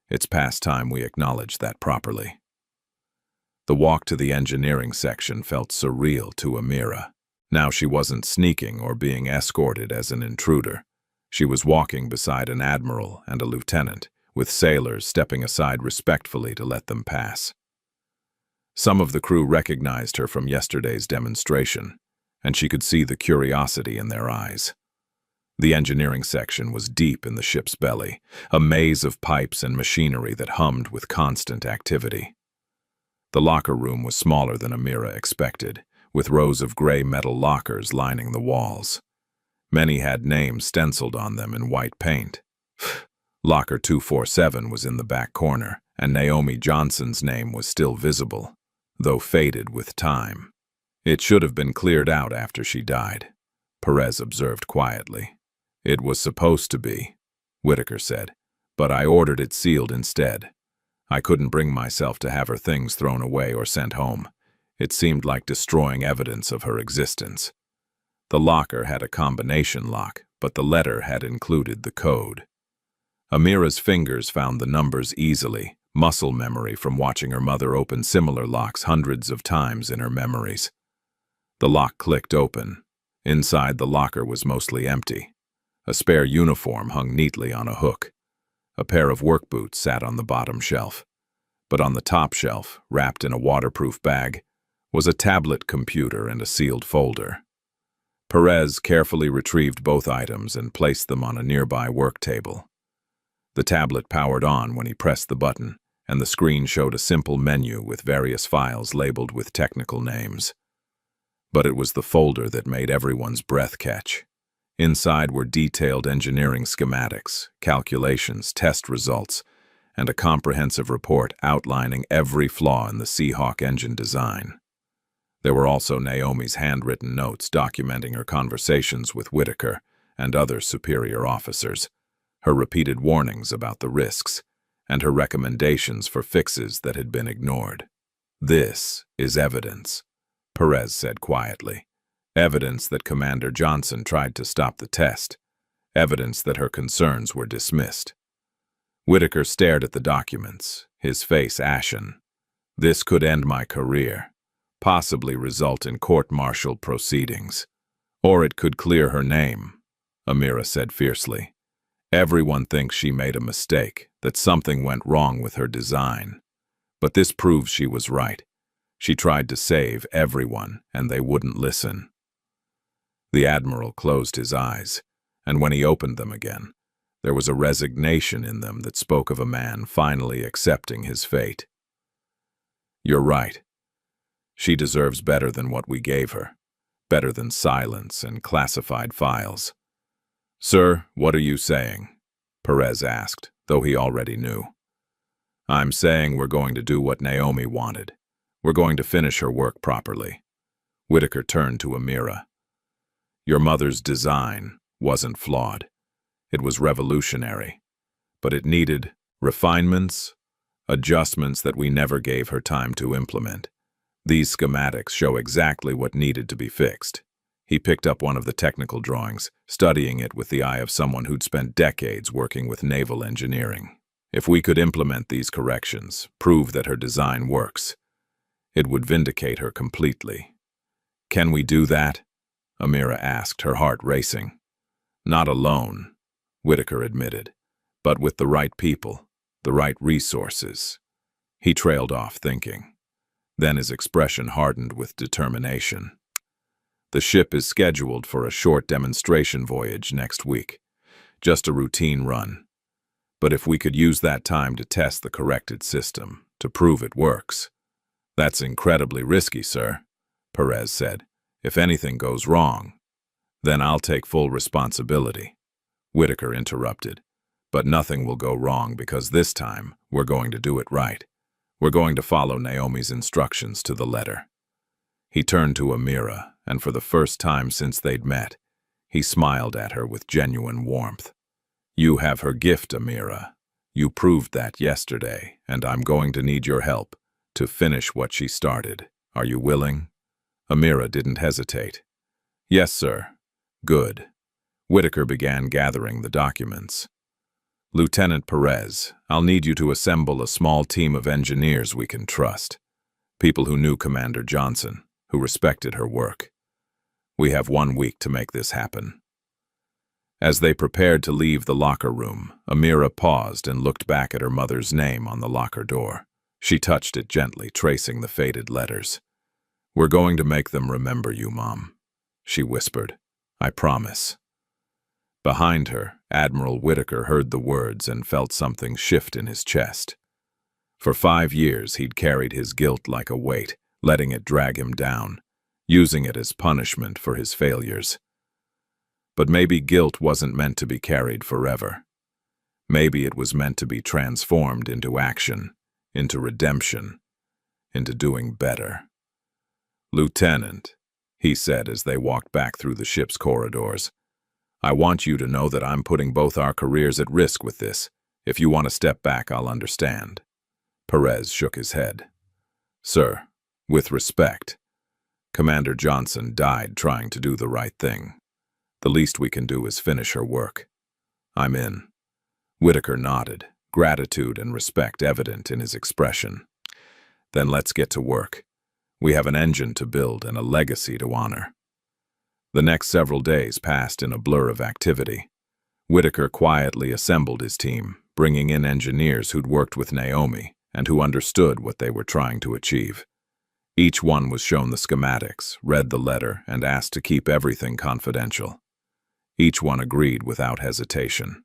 It's past time we acknowledge that properly. The walk to the engineering section felt surreal to Amira. Now she wasn't sneaking or being escorted as an intruder. She was walking beside an admiral and a lieutenant, with sailors stepping aside respectfully to let them pass. Some of the crew recognized her from yesterday's demonstration, and she could see the curiosity in their eyes. The engineering section was deep in the ship's belly, a maze of pipes and machinery that hummed with constant activity. The locker room was smaller than Amira expected, with rows of gray metal lockers lining the walls. Many had names stenciled on them in white paint. Locker 247 was in the back corner, and Naomi Johnson's name was still visible, though faded with time. It should have been cleared out after she died, Perez observed quietly. It was supposed to be, Whitaker said, but I ordered it sealed instead. I couldn't bring myself to have her things thrown away or sent home. It seemed like destroying evidence of her existence. The locker had a combination lock, but the letter had included the code. Amira's fingers found the numbers easily, muscle memory from watching her mother open similar locks hundreds of times in her memories. The lock clicked open. Inside, the locker was mostly empty. A spare uniform hung neatly on a hook. A pair of work boots sat on the bottom shelf. But on the top shelf, wrapped in a waterproof bag, was a tablet computer and a sealed folder. Perez carefully retrieved both items and placed them on a nearby work table. The tablet powered on when he pressed the button, and the screen showed a simple menu with various files labeled with technical names. But it was the folder that made everyone's breath catch. Inside were detailed engineering schematics, calculations, test results, and a comprehensive report outlining every flaw in the Seahawk engine design. There were also Naomi's handwritten notes documenting her conversations with Whitaker and other superior officers, her repeated warnings about the risks, and her recommendations for fixes that had been ignored. This is evidence, Perez said quietly. Evidence that Commander Johnson tried to stop the test. Evidence that her concerns were dismissed. Whitaker stared at the documents, his face ashen. This could end my career, possibly result in court-martial proceedings. Or it could clear her name, Amira said fiercely. Everyone thinks she made a mistake, that something went wrong with her design. But this proves she was right. She tried to save everyone, and they wouldn't listen. The Admiral closed his eyes, and when he opened them again, there was a resignation in them that spoke of a man finally accepting his fate. You're right. She deserves better than what we gave her, better than silence and classified files. Sir, what are you saying? Perez asked, though he already knew. I'm saying we're going to do what Naomi wanted. We're going to finish her work properly. Whitaker turned to Amira. Your mother's design wasn't flawed. It was revolutionary. But it needed refinements, adjustments that we never gave her time to implement. These schematics show exactly what needed to be fixed. He picked up one of the technical drawings, studying it with the eye of someone who'd spent decades working with naval engineering. If we could implement these corrections, prove that her design works, it would vindicate her completely. Can we do that? Amira asked, her heart racing. Not alone, Whitaker admitted, but with the right people, the right resources. He trailed off thinking. Then his expression hardened with determination. The ship is scheduled for a short demonstration voyage next week. Just a routine run. But if we could use that time to test the corrected system, to prove it works. That's incredibly risky, sir, Perez said. If anything goes wrong, then I'll take full responsibility. Whitaker interrupted. But nothing will go wrong because this time we're going to do it right. We're going to follow Naomi's instructions to the letter. He turned to Amira, and for the first time since they'd met, he smiled at her with genuine warmth. You have her gift, Amira. You proved that yesterday, and I'm going to need your help to finish what she started. Are you willing? Amira didn't hesitate. Yes, sir. Good. Whitaker began gathering the documents. Lieutenant Perez, I'll need you to assemble a small team of engineers we can trust. People who knew Commander Johnson, who respected her work. We have 1 week to make this happen. As they prepared to leave the locker room, Amira paused and looked back at her mother's name on the locker door. She touched it gently, tracing the faded letters. We're going to make them remember you, Mom, she whispered. I promise. Behind her, Admiral Whitaker heard the words and felt something shift in his chest. For 5 years, he'd carried his guilt like a weight, letting it drag him down, using it as punishment for his failures. But maybe guilt wasn't meant to be carried forever. Maybe it was meant to be transformed into action, into redemption, into doing better. Lieutenant, he said as they walked back through the ship's corridors, I want you to know that I'm putting both our careers at risk with this. If you want to step back, I'll understand. Perez shook his head. Sir, with respect, Commander Johnson died trying to do the right thing. The least we can do is finish her work. I'm in. Whitaker nodded, gratitude and respect evident in his expression. Then let's get to work. We have an engine to build and a legacy to honor. The next several days passed in a blur of activity. Whitaker quietly assembled his team, bringing in engineers who'd worked with Naomi and who understood what they were trying to achieve. Each one was shown the schematics, read the letter, and asked to keep everything confidential. Each one agreed without hesitation.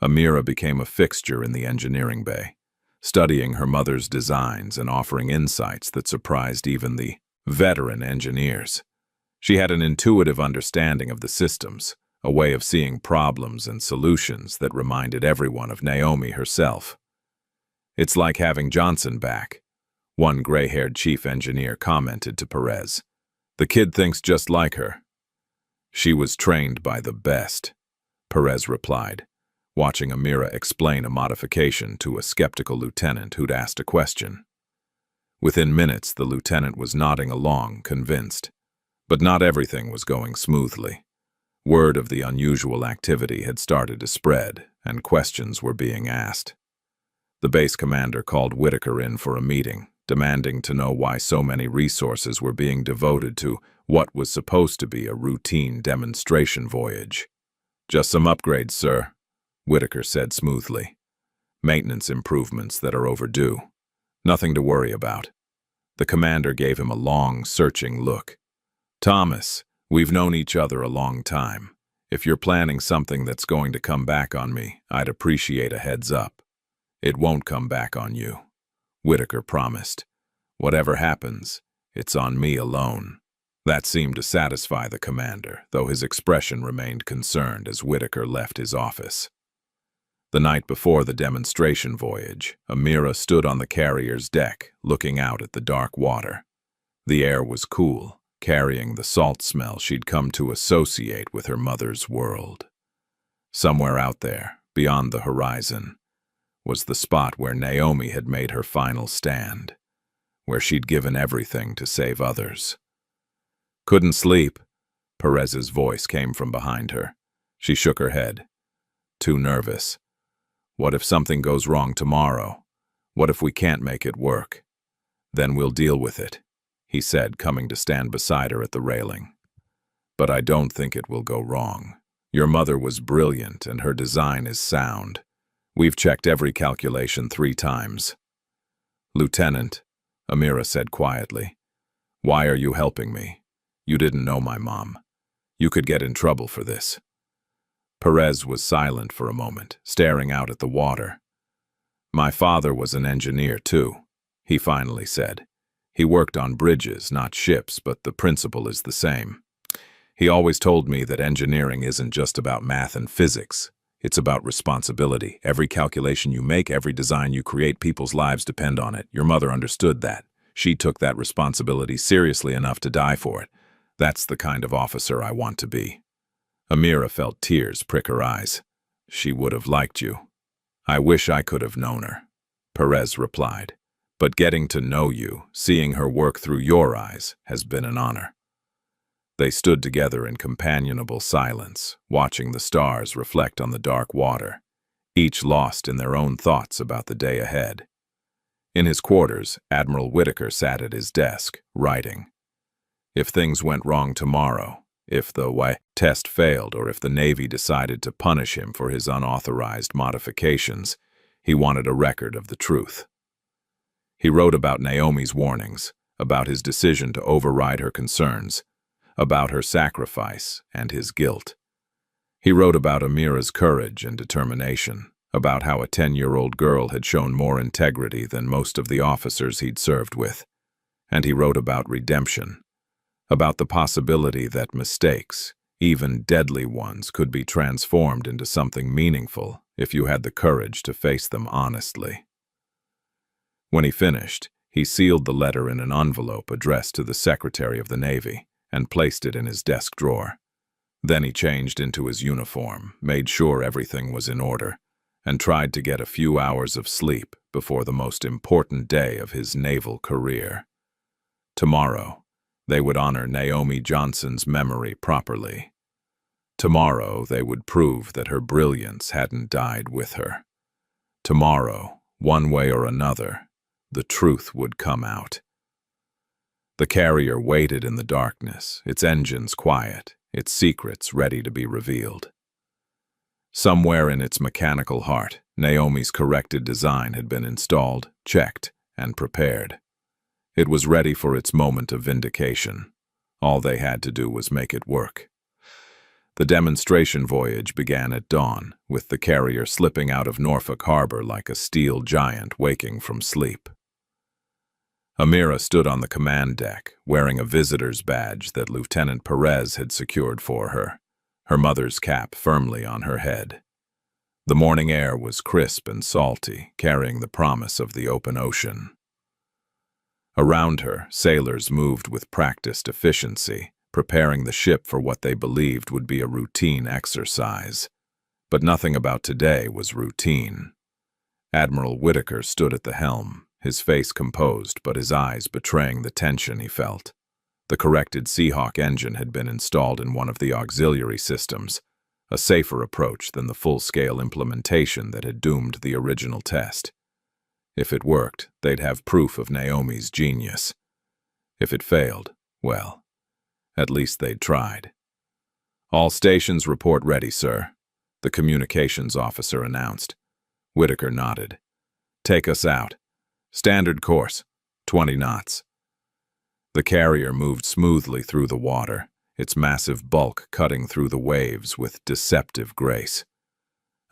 Amira became a fixture in the engineering bay, studying her mother's designs and offering insights that surprised even the veteran engineers. She had an intuitive understanding of the systems, a way of seeing problems and solutions that reminded everyone of Naomi herself. It's like having Johnson back, one gray-haired chief engineer commented to Perez. The kid thinks just like her. She was trained by the best, Perez replied, watching Amira explain a modification to a skeptical lieutenant who'd asked a question. Within minutes, the lieutenant was nodding along, convinced. But not everything was going smoothly. Word of the unusual activity had started to spread, and questions were being asked. The base commander called Whitaker in for a meeting, demanding to know why so many resources were being devoted to what was supposed to be a routine demonstration voyage. Just some upgrades, sir, Whitaker said smoothly. Maintenance improvements that are overdue. Nothing to worry about. The commander gave him a long, searching look. Thomas, we've known each other a long time. If you're planning something that's going to come back on me, I'd appreciate a heads up. It won't come back on you, Whitaker promised. Whatever happens, it's on me alone. That seemed to satisfy the commander, though his expression remained concerned as Whitaker left his office. The night before the demonstration voyage, Amira stood on the carrier's deck, looking out at the dark water. The air was cool, carrying the salt smell she'd come to associate with her mother's world. Somewhere out there, beyond the horizon, was the spot where Naomi had made her final stand, where she'd given everything to save others. "Couldn't sleep," Perez's voice came from behind her. She shook her head. "Too nervous. What if something goes wrong tomorrow? What if we can't make it work? Then we'll deal with it," he said, coming to stand beside her at the railing. "But I don't think it will go wrong. Your mother was brilliant and her design is sound. We've checked every calculation 3 times. "Lieutenant," Amira said quietly, "why are you helping me? You didn't know my mom. You could get in trouble for this." Perez was silent for a moment, staring out at the water. "My father was an engineer too," he finally said. "He worked on bridges, not ships, but the principle is the same. He always told me that engineering isn't just about math and physics. It's about responsibility. Every calculation you make, every design you create, people's lives depend on it. Your mother understood that. She took that responsibility seriously enough to die for it. That's the kind of officer I want to be." Amira felt tears prick her eyes. "She would have liked you." "I wish I could have known her," Perez replied. "But getting to know you, seeing her work through your eyes, has been an honor." They stood together in companionable silence, watching the stars reflect on the dark water, each lost in their own thoughts about the day ahead. In his quarters, Admiral Whitaker sat at his desk, writing. If things went wrong tomorrow, if the test failed, or if the Navy decided to punish him for his unauthorized modifications, he wanted a record of the truth. He wrote about Naomi's warnings, about his decision to override her concerns, about her sacrifice and his guilt. He wrote about Amira's courage and determination, about how a 10-year-old girl had shown more integrity than most of the officers he'd served with. And he wrote about redemption, about the possibility that mistakes, even deadly ones, could be transformed into something meaningful if you had the courage to face them honestly. When he finished, he sealed the letter in an envelope addressed to the Secretary of the Navy and placed it in his desk drawer. Then he changed into his uniform, made sure everything was in order, and tried to get a few hours of sleep before the most important day of his naval career. Tomorrow, they would honor Naomi Johnson's memory properly. Tomorrow, they would prove that her brilliance hadn't died with her. Tomorrow, one way or another, the truth would come out. The carrier waited in the darkness, its engines quiet, its secrets ready to be revealed. Somewhere in its mechanical heart, Naomi's corrected design had been installed, checked, and prepared. It was ready for its moment of vindication. All they had to do was make it work. The demonstration voyage began at dawn, with the carrier slipping out of Norfolk Harbor like a steel giant waking from sleep. Amira stood on the command deck, wearing a visitor's badge that Lieutenant Perez had secured for her, her mother's cap firmly on her head. The morning air was crisp and salty, carrying the promise of the open ocean. Around her, sailors moved with practiced efficiency, preparing the ship for what they believed would be a routine exercise. But nothing about today was routine. Admiral Whitaker stood at the helm, his face composed but his eyes betraying the tension he felt. The corrected Seahawk engine had been installed in one of the auxiliary systems, a safer approach than the full-scale implementation that had doomed the original test. If it worked, they'd have proof of Naomi's genius. If it failed, well, at least they'd tried. "All stations report ready, sir," the communications officer announced. Whitaker nodded. "Take us out. Standard course, 20 knots." The carrier moved smoothly through the water, its massive bulk cutting through the waves with deceptive grace.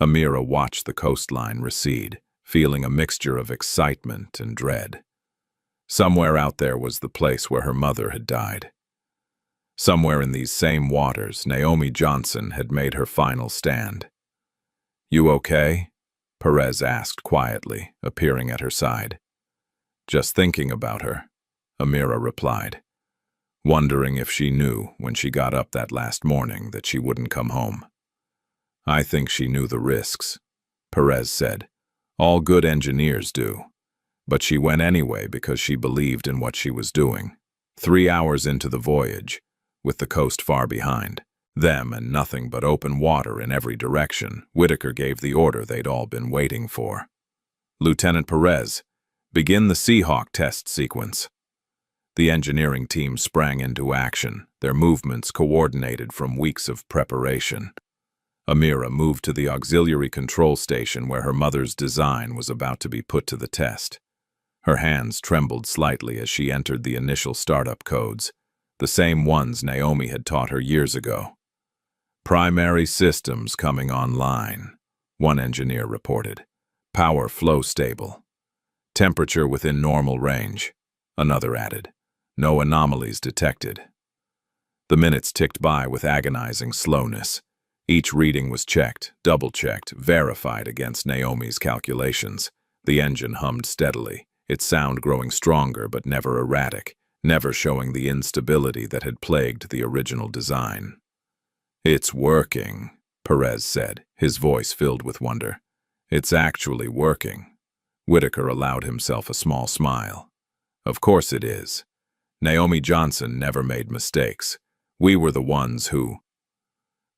Amira watched the coastline recede, feeling a mixture of excitement and dread. Somewhere out there was the place where her mother had died. Somewhere in these same waters, Naomi Johnson had made her final stand. "You okay?" Perez asked quietly, appearing at her side. Just thinking about her, Amira replied, wondering if she knew when she got up that last morning that she wouldn't come home. I think she knew the risks, Perez said. All good engineers do. But she went anyway because she believed in what she was doing. 3 hours into the voyage, with the coast far behind, them and nothing but open water in every direction, Whitaker gave the order they'd all been waiting for. Lieutenant Perez, begin the Seahawk test sequence. The engineering team sprang into action, their movements coordinated from weeks of preparation. Amira moved to the auxiliary control station where her mother's design was about to be put to the test. Her hands trembled slightly as she entered the initial startup codes, the same ones Naomi had taught her years ago. Primary systems coming online, one engineer reported. Power flow stable. Temperature within normal range, another added. No anomalies detected. The minutes ticked by with agonizing slowness. Each reading was checked, double-checked, verified against Naomi's calculations. The engine hummed steadily, its sound growing stronger but never erratic, never showing the instability that had plagued the original design. It's working, Perez said, his voice filled with wonder. It's actually working. Whitaker allowed himself a small smile. Of course it is. Naomi Johnson never made mistakes. We were the ones who...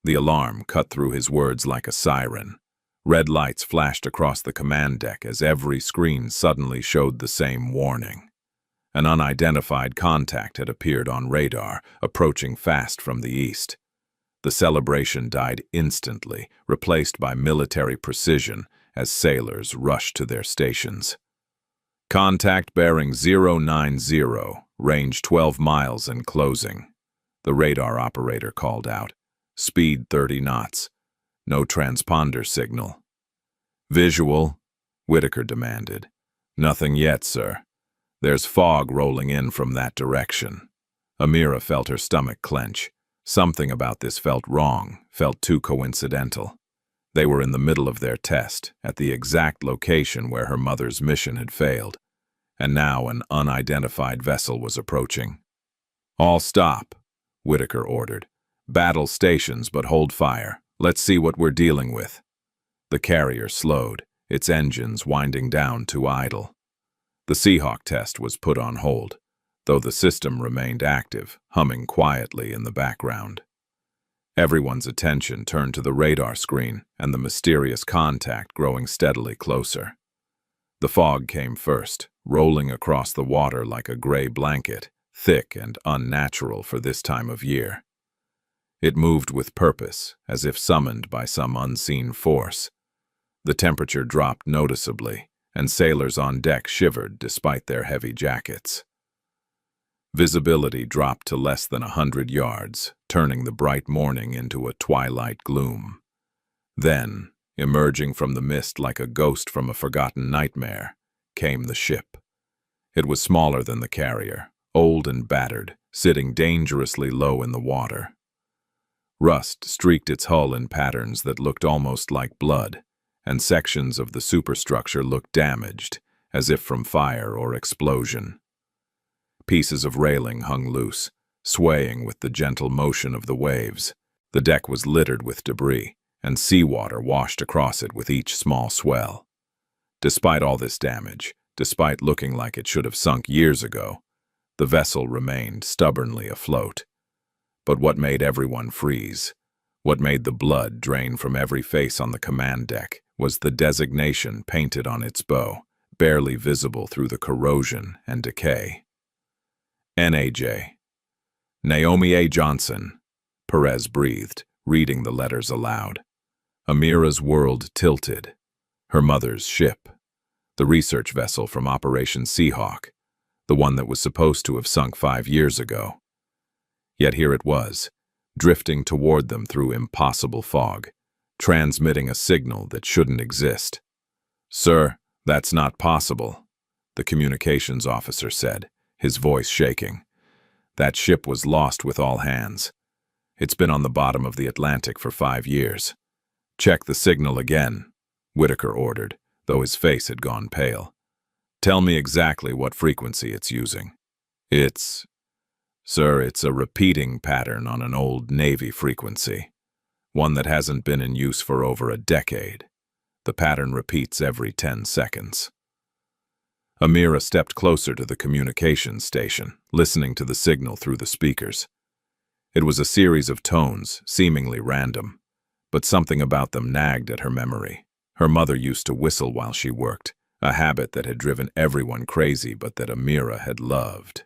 The alarm cut through his words like a siren. Red lights flashed across the command deck as every screen suddenly showed the same warning. An unidentified contact had appeared on radar, approaching fast from the east. The celebration died instantly, replaced by military precision as sailors rushed to their stations. Contact bearing 090, range 12 miles and closing. The radar operator called out. Speed 30 knots. No transponder signal. Visual? Whitaker demanded. Nothing yet, sir. There's fog rolling in from that direction. Amira felt her stomach clench. Something about this felt wrong, felt too coincidental. They were in the middle of their test, at the exact location where her mother's mission had failed, and now an unidentified vessel was approaching. All stop, Whitaker ordered. Battle stations, but hold fire. Let's see what we're dealing with. The carrier slowed, its engines winding down to idle. The Seahawk test was put on hold, though the system remained active, humming quietly in the background. Everyone's attention turned to the radar screen and the mysterious contact growing steadily closer. The fog came first, rolling across the water like a gray blanket, thick and unnatural for this time of year. It moved with purpose, as if summoned by some unseen force. The temperature dropped noticeably, and sailors on deck shivered despite their heavy jackets. Visibility dropped to less than 100 yards, turning the bright morning into a twilight gloom. Then, emerging from the mist like a ghost from a forgotten nightmare, came the ship. It was smaller than the carrier, old and battered, sitting dangerously low in the water. Rust streaked its hull in patterns that looked almost like blood, and sections of the superstructure looked damaged, as if from fire or explosion. Pieces of railing hung loose, swaying with the gentle motion of the waves. The deck was littered with debris, and seawater washed across it with each small swell. Despite all this damage, despite looking like it should have sunk years ago, the vessel remained stubbornly afloat. But what made everyone freeze, what made the blood drain from every face on the command deck, was the designation painted on its bow, barely visible through the corrosion and decay. NAJ. Naomi A. Johnson, Perez breathed, reading the letters aloud. Amira's world tilted. Her mother's ship. The research vessel from Operation Seahawk, the one that was supposed to have sunk 5 years ago. Yet here it was, drifting toward them through impossible fog, transmitting a signal that shouldn't exist. "Sir, that's not possible," the communications officer said, his voice shaking. "That ship was lost with all hands. It's been on the bottom of the Atlantic for 5 years. Check the signal again," Whitaker ordered, though his face had gone pale. "Tell me exactly what frequency it's using." Sir, it's a repeating pattern on an old Navy frequency, one that hasn't been in use for over a decade. The pattern repeats every 10 seconds. Amira stepped closer to the communications station, listening to the signal through the speakers. It was a series of tones, seemingly random, but something about them nagged at her memory. Her mother used to whistle while she worked, a habit that had driven everyone crazy but that Amira had loved.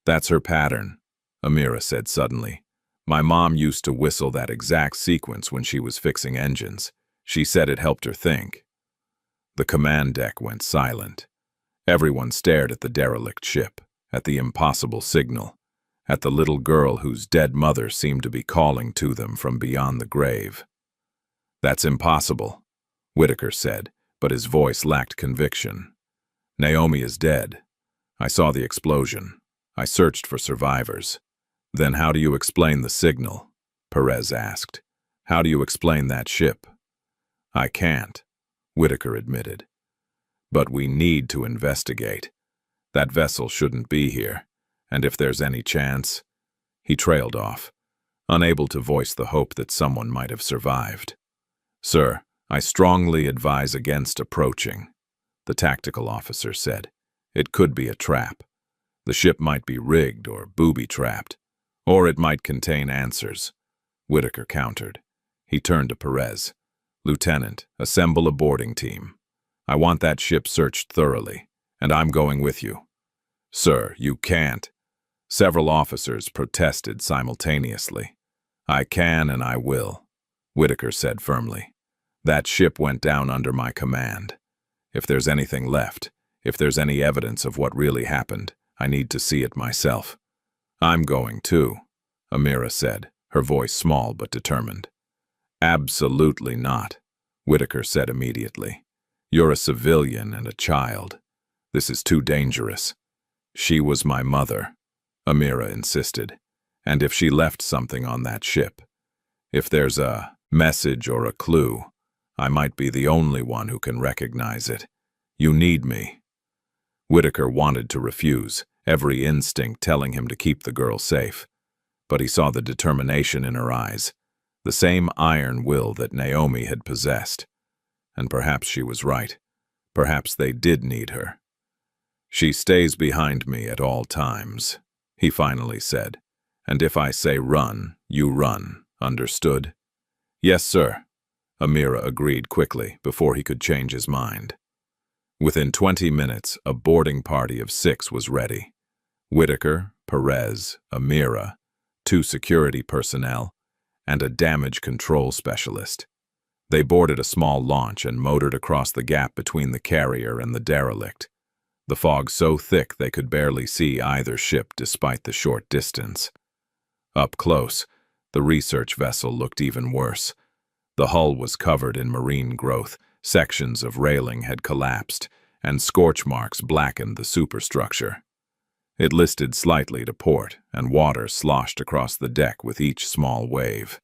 "That's her pattern," Amira said suddenly. "My mom used to whistle that exact sequence when she was fixing engines. She said it helped her think." The command deck went silent. Everyone stared at the derelict ship, at the impossible signal, at the little girl whose dead mother seemed to be calling to them from beyond the grave. "That's impossible," Whitaker said, but his voice lacked conviction. "Naomi is dead. I saw the explosion. I searched for survivors." "Then how do you explain the signal?" Perez asked. "How do you explain that ship?" "I can't," Whitaker admitted. "But we need to investigate. That vessel shouldn't be here, and if there's any chance—" He trailed off, unable to voice the hope that someone might have survived. "Sir, I strongly advise against approaching," the tactical officer said. "It could be a trap. The ship might be rigged or booby-trapped, or it might contain answers," Whitaker countered. He turned to Perez. "Lieutenant, assemble a boarding team. I want that ship searched thoroughly, and I'm going with you." "Sir, you can't." Several officers protested simultaneously. "I can and I will," Whitaker said firmly. "That ship went down under my command. If there's anything left, if there's any evidence of what really happened, I need to see it myself." "I'm going too," Amira said, her voice small but determined. "Absolutely not," Whitaker said immediately. "You're a civilian and a child. This is too dangerous." "She was my mother," Amira insisted. "And if she left something on that ship, if there's a message or a clue, I might be the only one who can recognize it. You need me." Whitaker wanted to refuse, every instinct telling him to keep the girl safe. But he saw the determination in her eyes, the same iron will that Naomi had possessed. And perhaps she was right. Perhaps they did need her. "She stays behind me at all times," he finally said. "And if I say run, you run. Understood?" "Yes, sir," Amira agreed quickly before he could change his mind. Within 20 minutes, a boarding party of 6 was ready. Whitaker, Perez, Amira, 2 security personnel, and a damage control specialist. They boarded a small launch and motored across the gap between the carrier and the derelict, the fog so thick they could barely see either ship despite the short distance. Up close, the research vessel looked even worse. The hull was covered in marine growth, sections of railing had collapsed, and scorch marks blackened the superstructure. It listed slightly to port, and water sloshed across the deck with each small wave.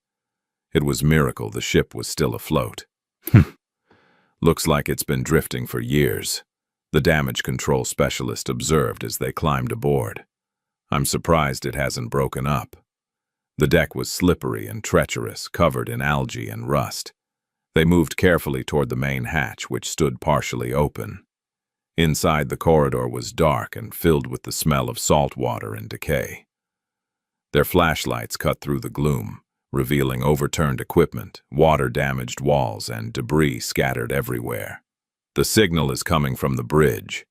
It was a miracle the ship was still afloat. "Looks like it's been drifting for years," the damage control specialist observed as they climbed aboard. "I'm surprised it hasn't broken up." The deck was slippery and treacherous, covered in algae and rust. They moved carefully toward the main hatch, which stood partially open. Inside, the corridor was dark and filled with the smell of salt water and decay. Their flashlights cut through the gloom, revealing overturned equipment, water-damaged walls, and debris scattered everywhere. "The signal is coming from the bridge,"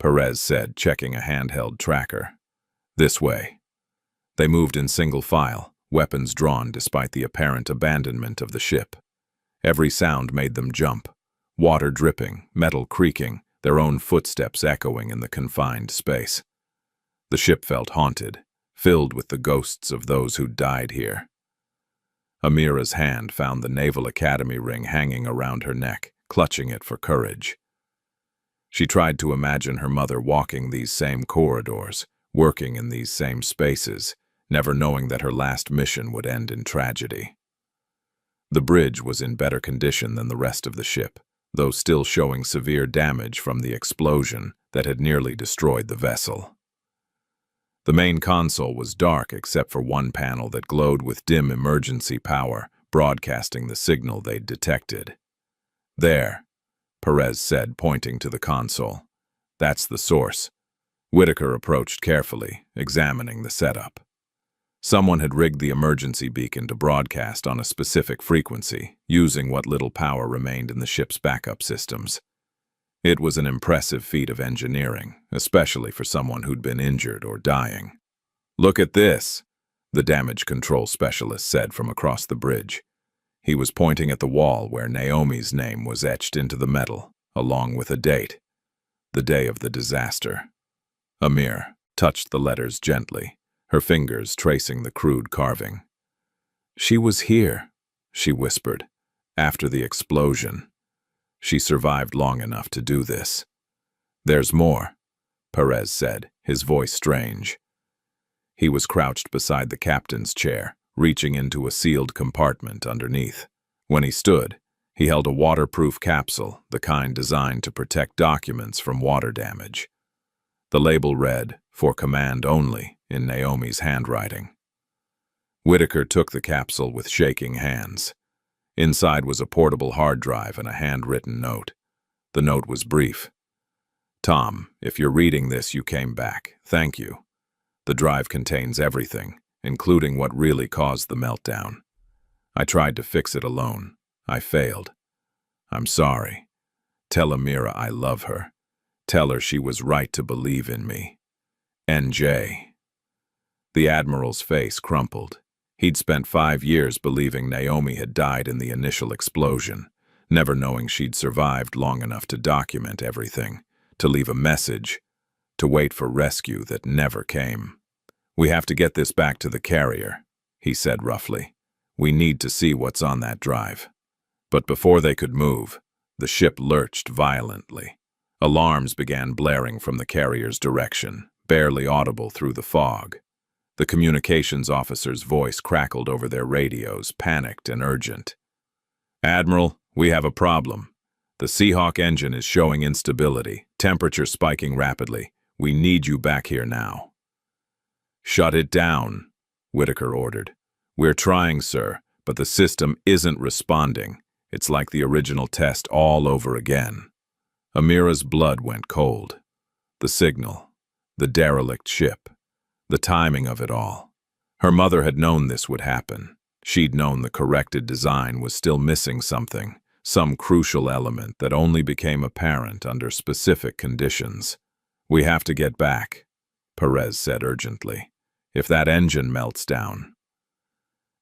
Perez said, checking a handheld tracker. "This way." They moved in single file, weapons drawn despite the apparent abandonment of the ship. Every sound made them jump. Water dripping, metal creaking, their own footsteps echoing in the confined space. The ship felt haunted, filled with the ghosts of those who died here. Amira's hand found the Naval Academy ring hanging around her neck, clutching it for courage. She tried to imagine her mother walking these same corridors, working in these same spaces, never knowing that her last mission would end in tragedy. The bridge was in better condition than the rest of the ship, though still showing severe damage from the explosion that had nearly destroyed the vessel. The main console was dark except for one panel that glowed with dim emergency power, broadcasting the signal they'd detected. "There," Perez said, pointing to the console. "That's the source." Whitaker approached carefully, examining the setup. Someone had rigged the emergency beacon to broadcast on a specific frequency, using what little power remained in the ship's backup systems. It was an impressive feat of engineering, especially for someone who'd been injured or dying. "Look at this," the damage control specialist said from across the bridge. He was pointing at the wall where Naomi's name was etched into the metal, along with a date. The day of the disaster. Amir touched the letters gently, her fingers tracing the crude carving. "She was here," she whispered, "after the explosion. She survived long enough to do this." "There's more," Perez said, his voice strange. He was crouched beside the captain's chair, reaching into a sealed compartment underneath. When he stood, he held a waterproof capsule, the kind designed to protect documents from water damage. The label read, "For command only," in Naomi's handwriting. Whitaker took the capsule with shaking hands. Inside was a portable hard drive and a handwritten note. The note was brief. "Tom, if you're reading this, you came back. Thank you. The drive contains everything, including what really caused the meltdown. I tried to fix it alone. I failed. I'm sorry. Tell Amira I love her. Tell her she was right to believe in me. NJ." The Admiral's face crumpled. He'd spent 5 years believing Naomi had died in the initial explosion, never knowing she'd survived long enough to document everything, to leave a message, to wait for rescue that never came. "We have to get this back to the carrier," he said roughly. "We need to see what's on that drive." But before they could move, the ship lurched violently. Alarms began blaring from the carrier's direction, barely audible through the fog. The communications officer's voice crackled over their radios, panicked and urgent. "Admiral, we have a problem. The Seahawk engine is showing instability, temperature spiking rapidly. We need you back here now." "Shut it down," Whitaker ordered. "We're trying, sir, but the system isn't responding. It's like the original test all over again." Amira's blood went cold. The signal, the derelict ship, the timing of it all. Her mother had known this would happen. She'd known the corrected design was still missing something, some crucial element that only became apparent under specific conditions. "We have to get back," Perez said urgently. "If that engine melts down."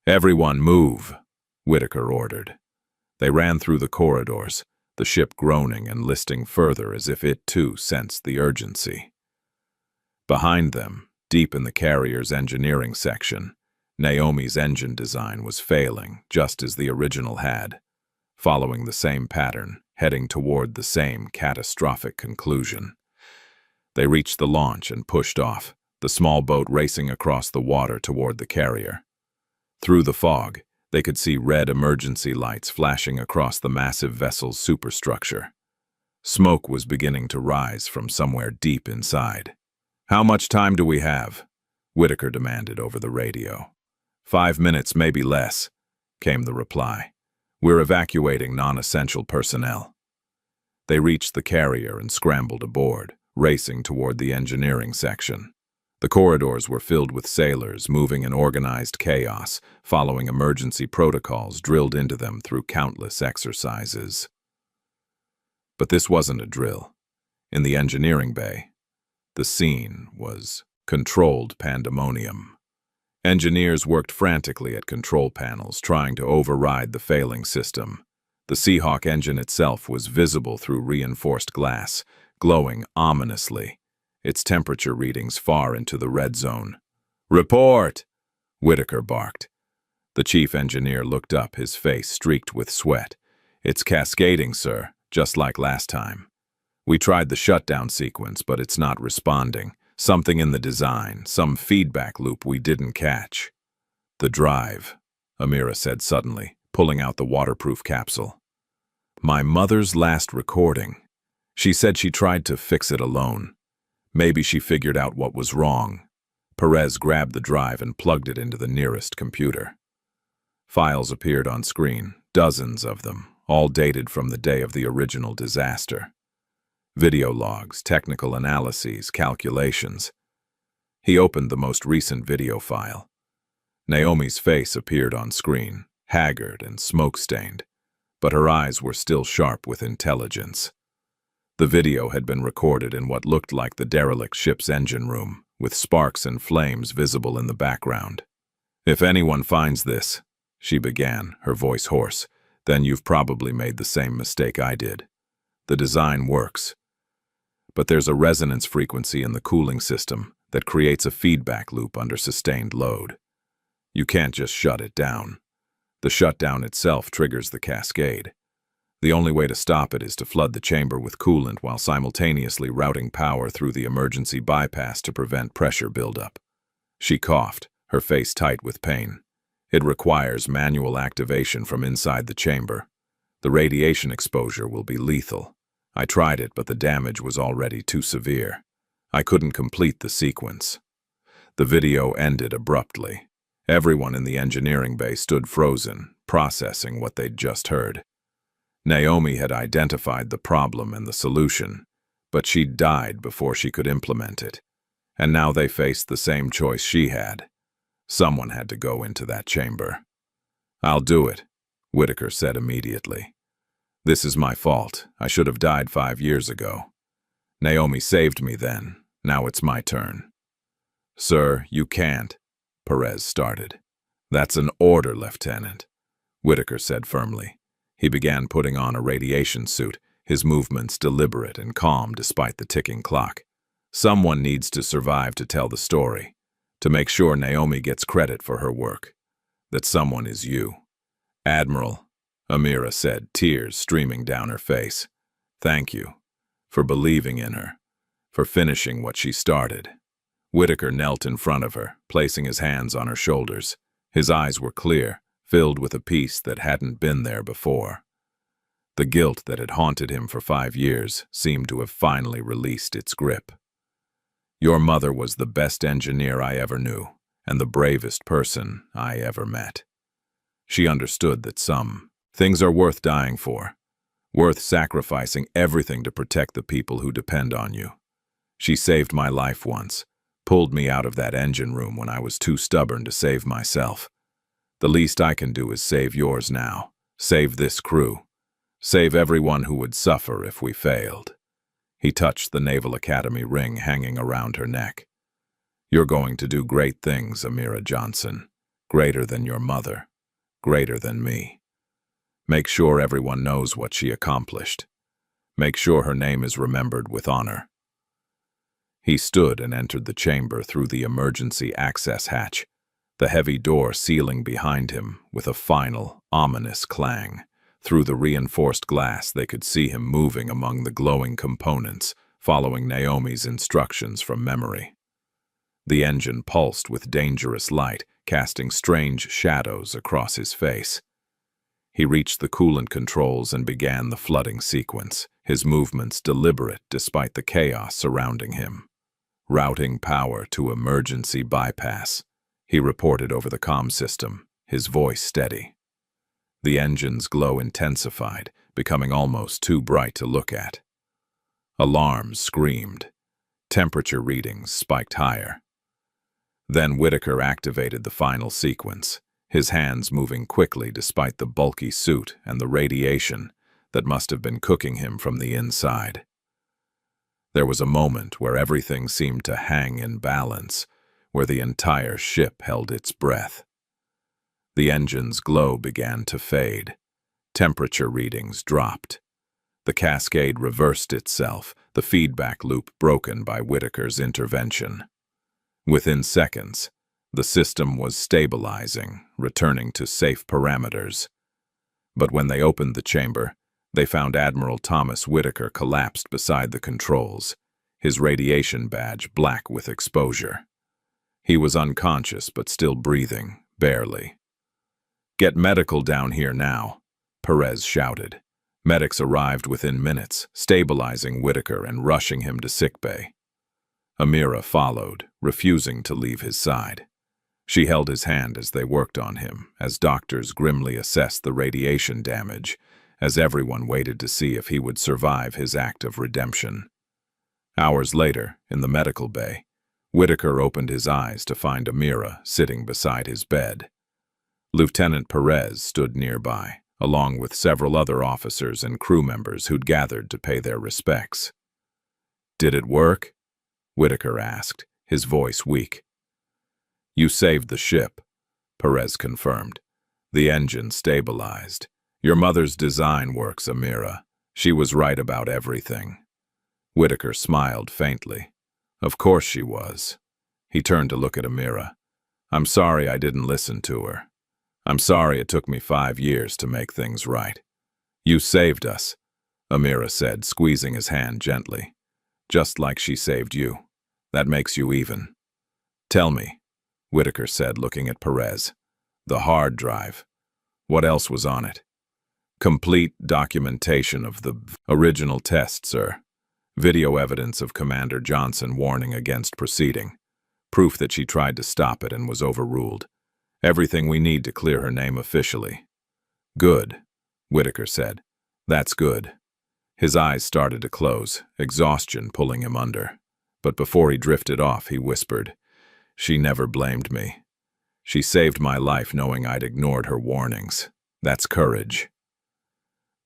"Everyone move," Whitaker ordered. They ran through the corridors, the ship groaning and listing further as if it too sensed the urgency. Behind them, deep in the carrier's engineering section, Naomi's engine design was failing, just as the original had, following the same pattern, heading toward the same catastrophic conclusion. They reached the launch and pushed off, the small boat racing across the water toward the carrier. Through the fog, they could see red emergency lights flashing across the massive vessel's superstructure. Smoke was beginning to rise from somewhere deep inside. "How much time do we have?" Whitaker demanded over the radio. 5 minutes, maybe less," came the reply. "We're evacuating non-essential personnel." They reached the carrier and scrambled aboard, racing toward the engineering section. The corridors were filled with sailors moving in organized chaos, following emergency protocols drilled into them through countless exercises. But this wasn't a drill. In the engineering bay, the scene was controlled pandemonium. Engineers worked frantically at control panels, trying to override the failing system. The Seahawk engine itself was visible through reinforced glass, glowing ominously, its temperature readings far into the red zone. "Report!" Whitaker barked. The chief engineer looked up, his face streaked with sweat. "It's cascading, sir, just like last time. We tried the shutdown sequence, but it's not responding. Something in the design, some feedback loop we didn't catch." "The drive," Amira said suddenly, pulling out the waterproof capsule. My mother's last recording. She said she tried to fix it alone. Maybe she figured out what was wrong. Perez grabbed the drive and plugged it into the nearest computer. Files appeared on screen, dozens of them, all dated from the day of the original disaster. Video logs, technical analyses, calculations. He opened the most recent video file. Naomi's face appeared on screen, haggard and smoke-stained, but her eyes were still sharp with intelligence. The video had been recorded in what looked like the derelict ship's engine room, with sparks and flames visible in the background. "If anyone finds this," she began, her voice hoarse, "then you've probably made the same mistake I did. The design works. But there's a resonance frequency in the cooling system that creates a feedback loop under sustained load. You can't just shut it down. The shutdown itself triggers the cascade. The only way to stop it is to flood the chamber with coolant while simultaneously routing power through the emergency bypass to prevent pressure buildup." She coughed, her face tight with pain. "It requires manual activation from inside the chamber. The radiation exposure will be lethal. I tried it, but the damage was already too severe. I couldn't complete the sequence." The video ended abruptly. Everyone in the engineering bay stood frozen, processing what they'd just heard. Naomi had identified the problem and the solution, but she'd died before she could implement it. And now they faced the same choice she had. Someone had to go into that chamber. "I'll do it," Whitaker said immediately. "This is my fault. I should have died 5 years ago. Naomi saved me then. Now it's my turn." "Sir, you can't," Perez started. "That's an order, Lieutenant," Whitaker said firmly. He began putting on a radiation suit, his movements deliberate and calm despite the ticking clock. "Someone needs to survive to tell the story, to make sure Naomi gets credit for her work. That someone is you." "Admiral," Amira said, tears streaming down her face. "Thank you for believing in her, for finishing what she started." Whitaker knelt in front of her, placing his hands on her shoulders. His eyes were clear, filled with a peace that hadn't been there before. The guilt that had haunted him for 5 years seemed to have finally released its grip. "Your mother was the best engineer I ever knew, and the bravest person I ever met. She understood that some things are worth dying for, worth sacrificing everything to protect the people who depend on you. She saved my life once, pulled me out of that engine room when I was too stubborn to save myself. The least I can do is save yours now, save this crew, save everyone who would suffer if we failed." He touched the Naval Academy ring hanging around her neck. "You're going to do great things, Amira Johnson, greater than your mother, greater than me. Make sure everyone knows what she accomplished. Make sure her name is remembered with honor." He stood and entered the chamber through the emergency access hatch, the heavy door sealing behind him with a final, ominous clang. Through the reinforced glass, they could see him moving among the glowing components, following Naomi's instructions from memory. The engine pulsed with dangerous light, casting strange shadows across his face. He reached the coolant controls and began the flooding sequence, his movements deliberate despite the chaos surrounding him. "Routing power to emergency bypass," he reported over the comm system, his voice steady. The engine's glow intensified, becoming almost too bright to look at. Alarms screamed. Temperature readings spiked higher. Then Whitaker activated the final sequence, his hands moving quickly despite the bulky suit and the radiation that must have been cooking him from the inside. There was a moment where everything seemed to hang in balance, where the entire ship held its breath. The engine's glow began to fade. Temperature readings dropped. The cascade reversed itself, the feedback loop broken by Whitaker's intervention. Within seconds, the system was stabilizing, returning to safe parameters. But when they opened the chamber, they found Admiral Thomas Whitaker collapsed beside the controls, his radiation badge black with exposure. He was unconscious but still breathing, barely. "Get medical down here now," Perez shouted. Medics arrived within minutes, stabilizing Whitaker and rushing him to sickbay. Amira followed, refusing to leave his side. She held his hand as they worked on him, as doctors grimly assessed the radiation damage, as everyone waited to see if he would survive his act of redemption. Hours later, in the medical bay, Whitaker opened his eyes to find Amira sitting beside his bed. Lieutenant Perez stood nearby, along with several other officers and crew members who'd gathered to pay their respects. "Did it work?" Whitaker asked, his voice weak. "You saved the ship," Perez confirmed. "The engine stabilized. Your mother's design works, Amira. She was right about everything." Whitaker smiled faintly. "Of course she was." He turned to look at Amira. "I'm sorry I didn't listen to her. I'm sorry it took me 5 years to make things right." "You saved us," Amira said, squeezing his hand gently. "Just like she saved you. That makes you even." "Tell me," Whitaker said, looking at Perez. "The hard drive. What else was on it?" "Complete documentation of the original test, sir. Video evidence of Commander Johnson warning against proceeding. Proof that she tried to stop it and was overruled. Everything we need to clear her name officially." "Good," Whitaker said. "That's good." His eyes started to close, exhaustion pulling him under. But before he drifted off, he whispered, "She never blamed me. She saved my life knowing I'd ignored her warnings. That's courage."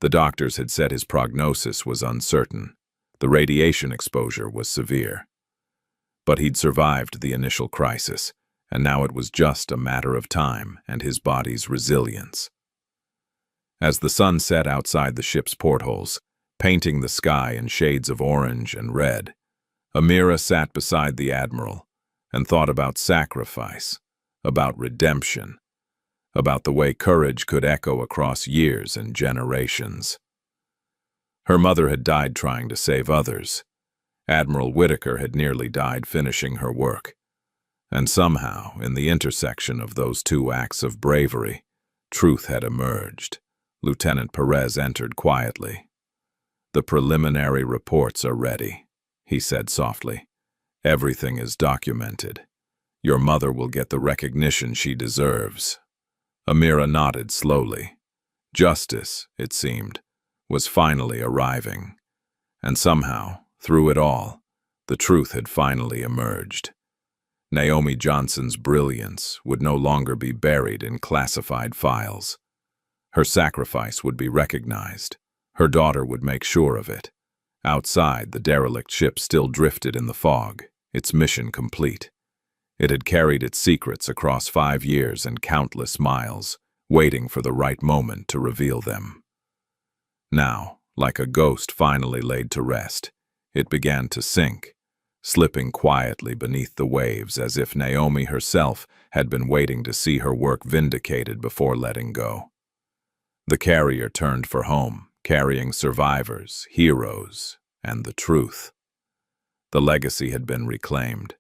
The doctors had said his prognosis was uncertain. The radiation exposure was severe. But he'd survived the initial crisis, and now it was just a matter of time and his body's resilience. As the sun set outside the ship's portholes, painting the sky in shades of orange and red, Amira sat beside the Admiral and thought about sacrifice, about redemption, about the way courage could echo across years and generations. Her mother had died trying to save others. Admiral Whitaker had nearly died finishing her work. And somehow, in the intersection of those two acts of bravery, truth had emerged. Lieutenant Perez entered quietly. "The preliminary reports are ready," he said softly. "Everything is documented. Your mother will get the recognition she deserves." Amira nodded slowly. Justice, it seemed, was finally arriving. And somehow, through it all, the truth had finally emerged. Naomi Johnson's brilliance would no longer be buried in classified files. Her sacrifice would be recognized. Her daughter would make sure of it. Outside, the derelict ship still drifted in the fog, its mission complete. It had carried its secrets across 5 years and countless miles, waiting for the right moment to reveal them. Now, like a ghost finally laid to rest, it began to sink, slipping quietly beneath the waves as if Naomi herself had been waiting to see her work vindicated before letting go. The carrier turned for home, carrying survivors, heroes, and the truth. The legacy had been reclaimed.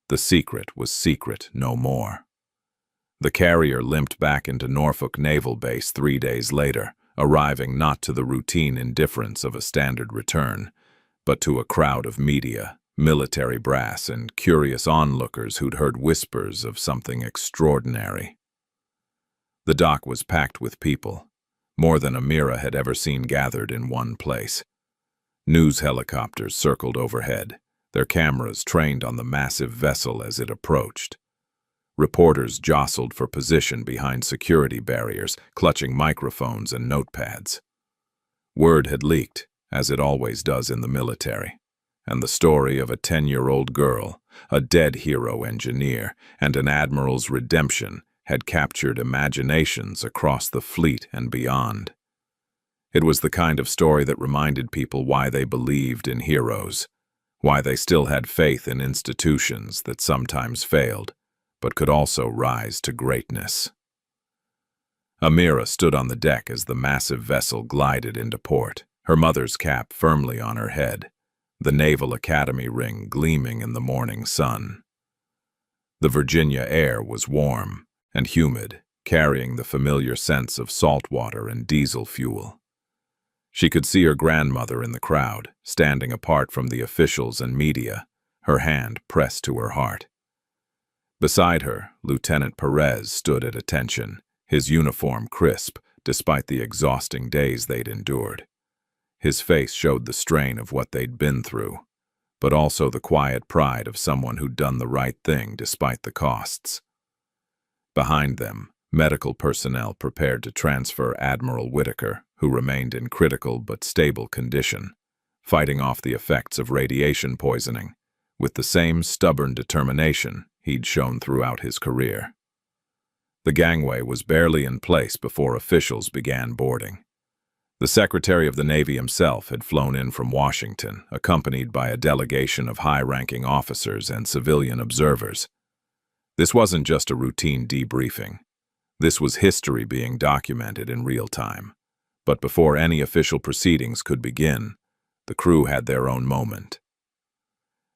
The secret was secret no more. The carrier limped back into Norfolk Naval Base 3 days later, arriving not to the routine indifference of a standard return, but to a crowd of media, military brass, and curious onlookers who'd heard whispers of something extraordinary. The dock was packed with people, more than Amira had ever seen gathered in one place. News helicopters circled overhead, their cameras trained on the massive vessel as it approached. Reporters jostled for position behind security barriers, clutching microphones and notepads. Word had leaked, as it always does in the military, and the story of a 10-year-old girl, a dead hero engineer, and an admiral's redemption had captured imaginations across the fleet and beyond. It was the kind of story that reminded people why they believed in heroes, why they still had faith in institutions that sometimes failed, but could also rise to greatness. Amira stood on the deck as the massive vessel glided into port, her mother's cap firmly on her head, the Naval Academy ring gleaming in the morning sun. The Virginia air was warm and humid, carrying the familiar scents of salt water and diesel fuel. She could see her grandmother in the crowd, standing apart from the officials and media, her hand pressed to her heart. Beside her, Lieutenant Perez stood at attention, his uniform crisp despite the exhausting days they'd endured. His face showed the strain of what they'd been through, but also the quiet pride of someone who'd done the right thing despite the costs. Behind them, medical personnel prepared to transfer Admiral Whitaker, who remained in critical but stable condition, fighting off the effects of radiation poisoning, with the same stubborn determination he'd shown throughout his career. The gangway was barely in place before officials began boarding. The Secretary of the Navy himself had flown in from Washington, accompanied by a delegation of high-ranking officers and civilian observers. This wasn't just a routine debriefing. This was history being documented in real time. But before any official proceedings could begin, the crew had their own moment.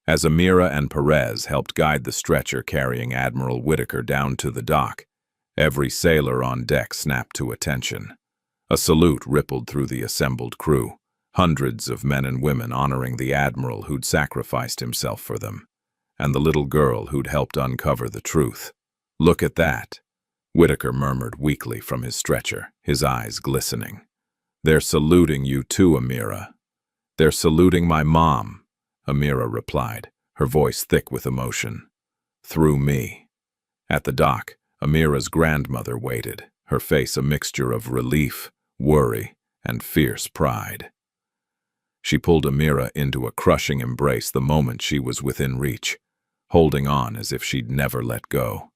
As Amira and Perez helped guide the stretcher carrying Admiral Whitaker down to the dock, every sailor on deck snapped to attention. A salute rippled through the assembled crew, hundreds of men and women honoring the Admiral who'd sacrificed himself for them, and the little girl who'd helped uncover the truth. "Look at that," Whitaker murmured weakly from his stretcher, his eyes glistening. "They're saluting you too, Amira." "They're saluting my mom," Amira replied, her voice thick with emotion. "Through me." At the dock, Amira's grandmother waited, her face a mixture of relief, worry, and fierce pride. She pulled Amira into a crushing embrace the moment she was within reach, holding on as if she'd never let go.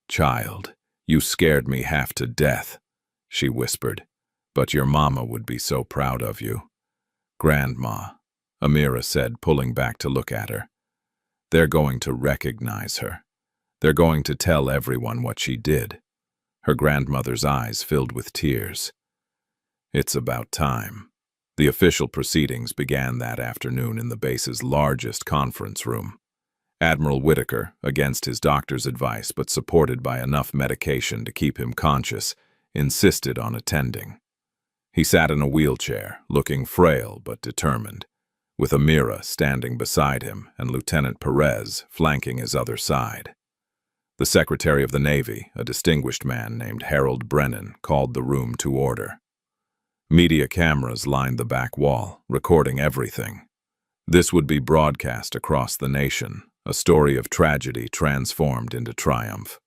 "Child, you scared me half to death," she whispered, "but your mama would be so proud of you." "Grandma," Amira said, pulling back to look at her. "They're going to recognize her. They're going to tell everyone what she did." Her grandmother's eyes filled with tears. It's about time. The official proceedings began that afternoon in the base's largest conference room. Admiral Whitaker, against his doctor's advice but supported by enough medication to keep him conscious, insisted on attending. He sat in a wheelchair, looking frail but determined, with Amira standing beside him and Lieutenant Perez flanking his other side. The Secretary of the Navy, a distinguished man named Harold Brennan, called the room to order. Media cameras lined the back wall, recording everything. This would be broadcast across the nation, a story of tragedy transformed into triumph.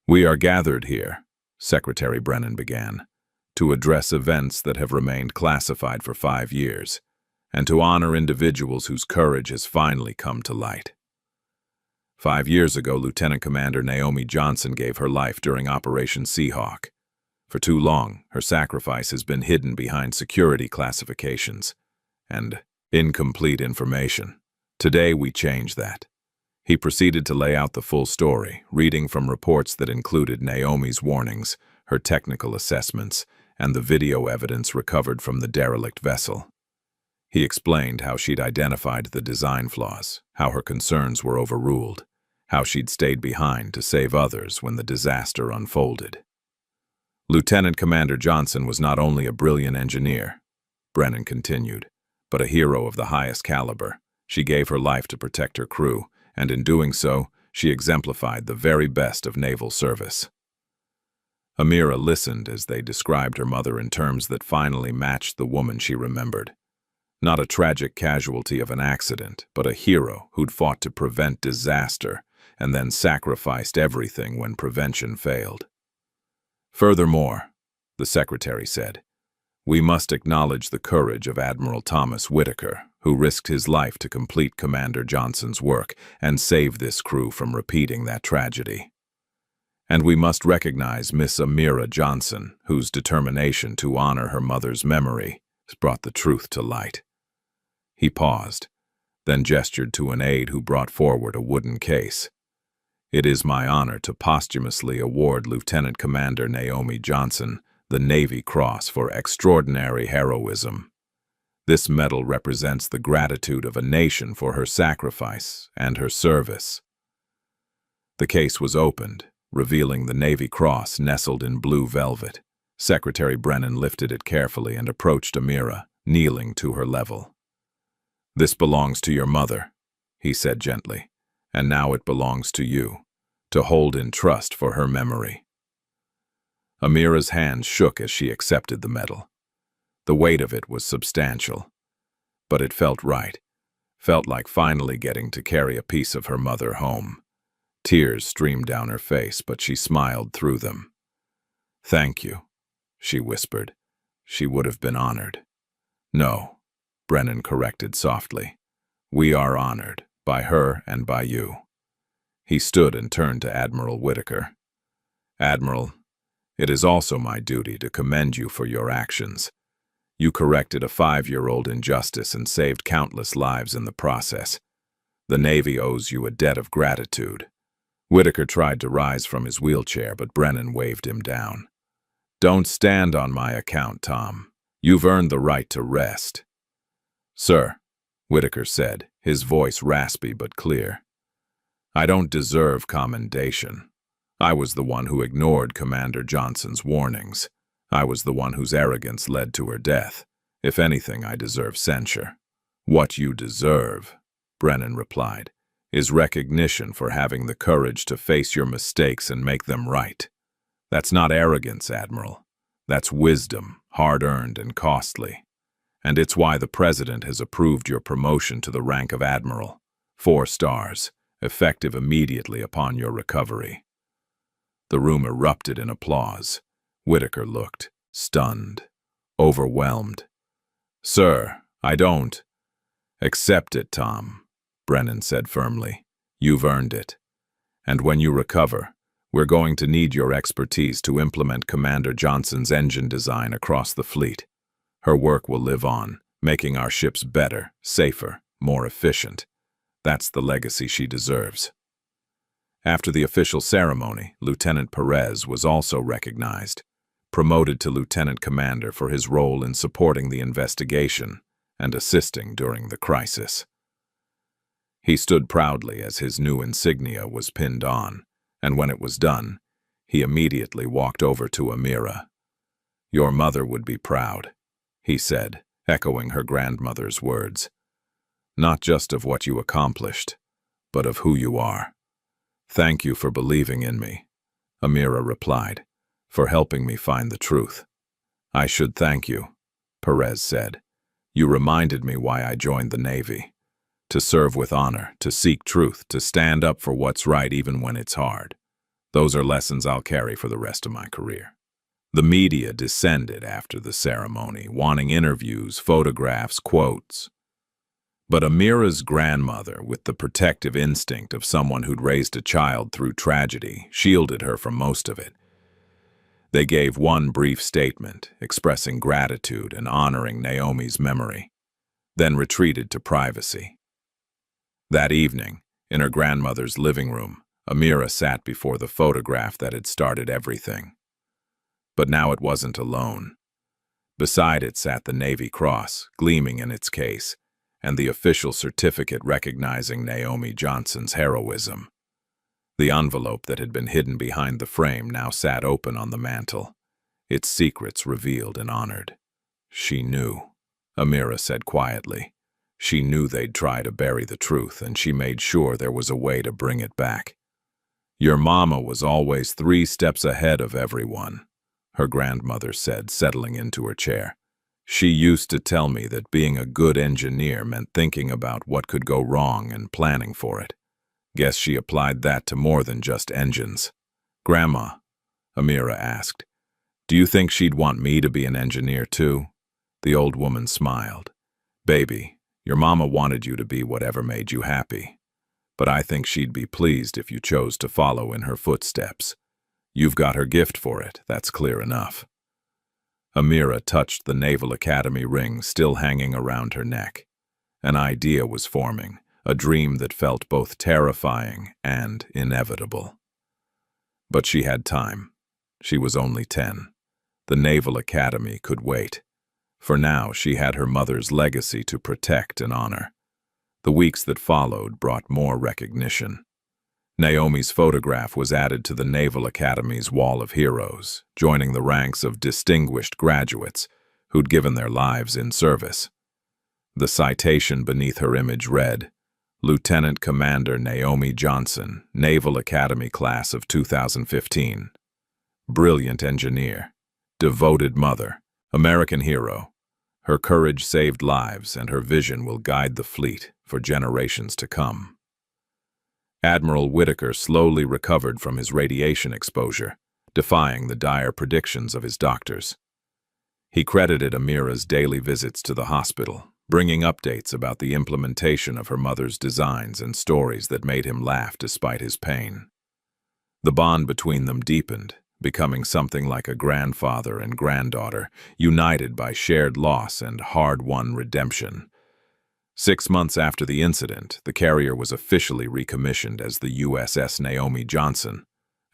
"We are gathered here," Secretary Brennan began, "to address events that have remained classified for 5 years, and to honor individuals whose courage has finally come to light. 5 years ago, Lieutenant Commander Naomi Johnson gave her life during Operation Seahawk. For too long, her sacrifice has been hidden behind security classifications and incomplete information. Today, we change that." He proceeded to lay out the full story, reading from reports that included Naomi's warnings, her technical assessments, and the video evidence recovered from the derelict vessel. He explained how she'd identified the design flaws, how her concerns were overruled, how she'd stayed behind to save others when the disaster unfolded. "Lieutenant Commander Johnson was not only a brilliant engineer," Brennan continued, "but a hero of the highest caliber. She gave her life to protect her crew, and in doing so, she exemplified the very best of naval service." Amira listened as they described her mother in terms that finally matched the woman she remembered. Not a tragic casualty of an accident, but a hero who'd fought to prevent disaster and then sacrificed everything when prevention failed. "Furthermore," the Secretary said, "we must acknowledge the courage of Admiral Thomas Whitaker, who risked his life to complete Commander Johnson's work and save this crew from repeating that tragedy. And we must recognize Miss Amira Johnson, whose determination to honor her mother's memory has brought the truth to light." He paused, then gestured to an aide who brought forward a wooden case. "It is my honor to posthumously award Lieutenant Commander Naomi Johnson the Navy Cross for extraordinary heroism. This medal represents the gratitude of a nation for her sacrifice and her service." The case was opened, revealing the Navy Cross nestled in blue velvet, Secretary Brennan lifted it carefully and approached Amira, kneeling to her level. "This belongs to your mother," he said gently, "and now it belongs to you, to hold in trust for her memory." Amira's hands shook as she accepted the medal. The weight of it was substantial, but it felt right, felt like finally getting to carry a piece of her mother home. Tears streamed down her face, but she smiled through them. "Thank you," she whispered. "She would have been honored." "No," Brennan corrected softly. "We are honored, by her and by you." He stood and turned to Admiral Whitaker. "Admiral, it is also my duty to commend you for your actions. You corrected a 5-year-old injustice and saved countless lives in the process. The Navy owes you a debt of gratitude." Whitaker tried to rise from his wheelchair, but Brennan waved him down. "Don't stand on my account, Tom. You've earned the right to rest." "Sir," Whitaker said, his voice raspy but clear, "I don't deserve commendation. I was the one who ignored Commander Johnson's warnings. I was the one whose arrogance led to her death. If anything, I deserve censure." "What you deserve," Brennan replied, "is recognition for having the courage to face your mistakes and make them right. That's not arrogance, Admiral. That's wisdom, hard-earned and costly. And it's why the President has approved your promotion to the rank of Admiral. 4 stars, effective immediately upon your recovery." The room erupted in applause. Whitaker looked stunned, overwhelmed. "Sir, I don't." "Accept it, Tom," Brennan said firmly. "You've earned it. And when you recover, we're going to need your expertise to implement Commander Johnson's engine design across the fleet. Her work will live on, making our ships better, safer, more efficient. That's the legacy she deserves." After the official ceremony, Lieutenant Perez was also recognized, promoted to lieutenant commander for his role in supporting the investigation and assisting during the crisis. He stood proudly as his new insignia was pinned on, and when it was done, he immediately walked over to Amira. "Your mother would be proud," he said, echoing her grandmother's words. "Not just of what you accomplished, but of who you are." "Thank you for believing in me," Amira replied, "for helping me find the truth." "I should thank you," Perez said. "You reminded me why I joined the Navy. To serve with honor, to seek truth, to stand up for what's right even when it's hard. Those are lessons I'll carry for the rest of my career." The media descended after the ceremony, wanting interviews, photographs, quotes. But Amira's grandmother, with the protective instinct of someone who'd raised a child through tragedy, shielded her from most of it. They gave one brief statement, expressing gratitude and honoring Naomi's memory, then retreated to privacy. That evening, in her grandmother's living room, Amira sat before the photograph that had started everything. But now it wasn't alone. Beside it sat the Navy Cross, gleaming in its case, and the official certificate recognizing Naomi Johnson's heroism. The envelope that had been hidden behind the frame now sat open on the mantel, its secrets revealed and honored. "She knew," Amira said quietly. "She knew they'd try to bury the truth, and she made sure there was a way to bring it back. Your mama was always 3 steps ahead of everyone," her grandmother said, settling into her chair. "She used to tell me that being a good engineer meant thinking about what could go wrong and planning for it. Guess she applied that to more than just engines." "Grandma," Amira asked, "do you think she'd want me to be an engineer too?" The old woman smiled. "Baby, your mama wanted you to be whatever made you happy. But I think she'd be pleased if you chose to follow in her footsteps. You've got her gift for it, that's clear enough." Amira touched the Naval Academy ring still hanging around her neck. An idea was forming, a dream that felt both terrifying and inevitable. But she had time. She was only 10. The Naval Academy could wait. For now, she had her mother's legacy to protect and honor. The weeks that followed brought more recognition. Naomi's photograph was added to the Naval Academy's Wall of Heroes, joining the ranks of distinguished graduates who'd given their lives in service. The citation beneath her image read, Lieutenant Commander Naomi Johnson, Naval Academy Class of 2015. Brilliant engineer, devoted mother, American hero. Her courage saved lives and her vision will guide the fleet for generations to come. Admiral Whitaker slowly recovered from his radiation exposure, defying the dire predictions of his doctors. He credited Amira's daily visits to the hospital, bringing updates about the implementation of her mother's designs and stories that made him laugh despite his pain. The bond between them deepened, becoming something like a grandfather and granddaughter, united by shared loss and hard-won redemption. 6 months after the incident, the carrier was officially recommissioned as the USS Naomi Johnson,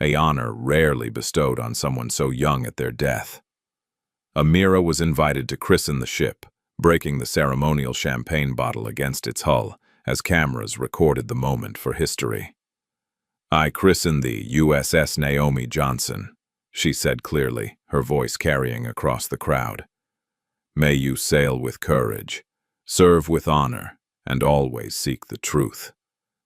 an honor rarely bestowed on someone so young at their death. Amira was invited to christen the ship, breaking the ceremonial champagne bottle against its hull as cameras recorded the moment for history. "I christen thee USS Naomi Johnson," she said clearly, her voice carrying across the crowd. "May you sail with courage, serve with honor, and always seek the truth."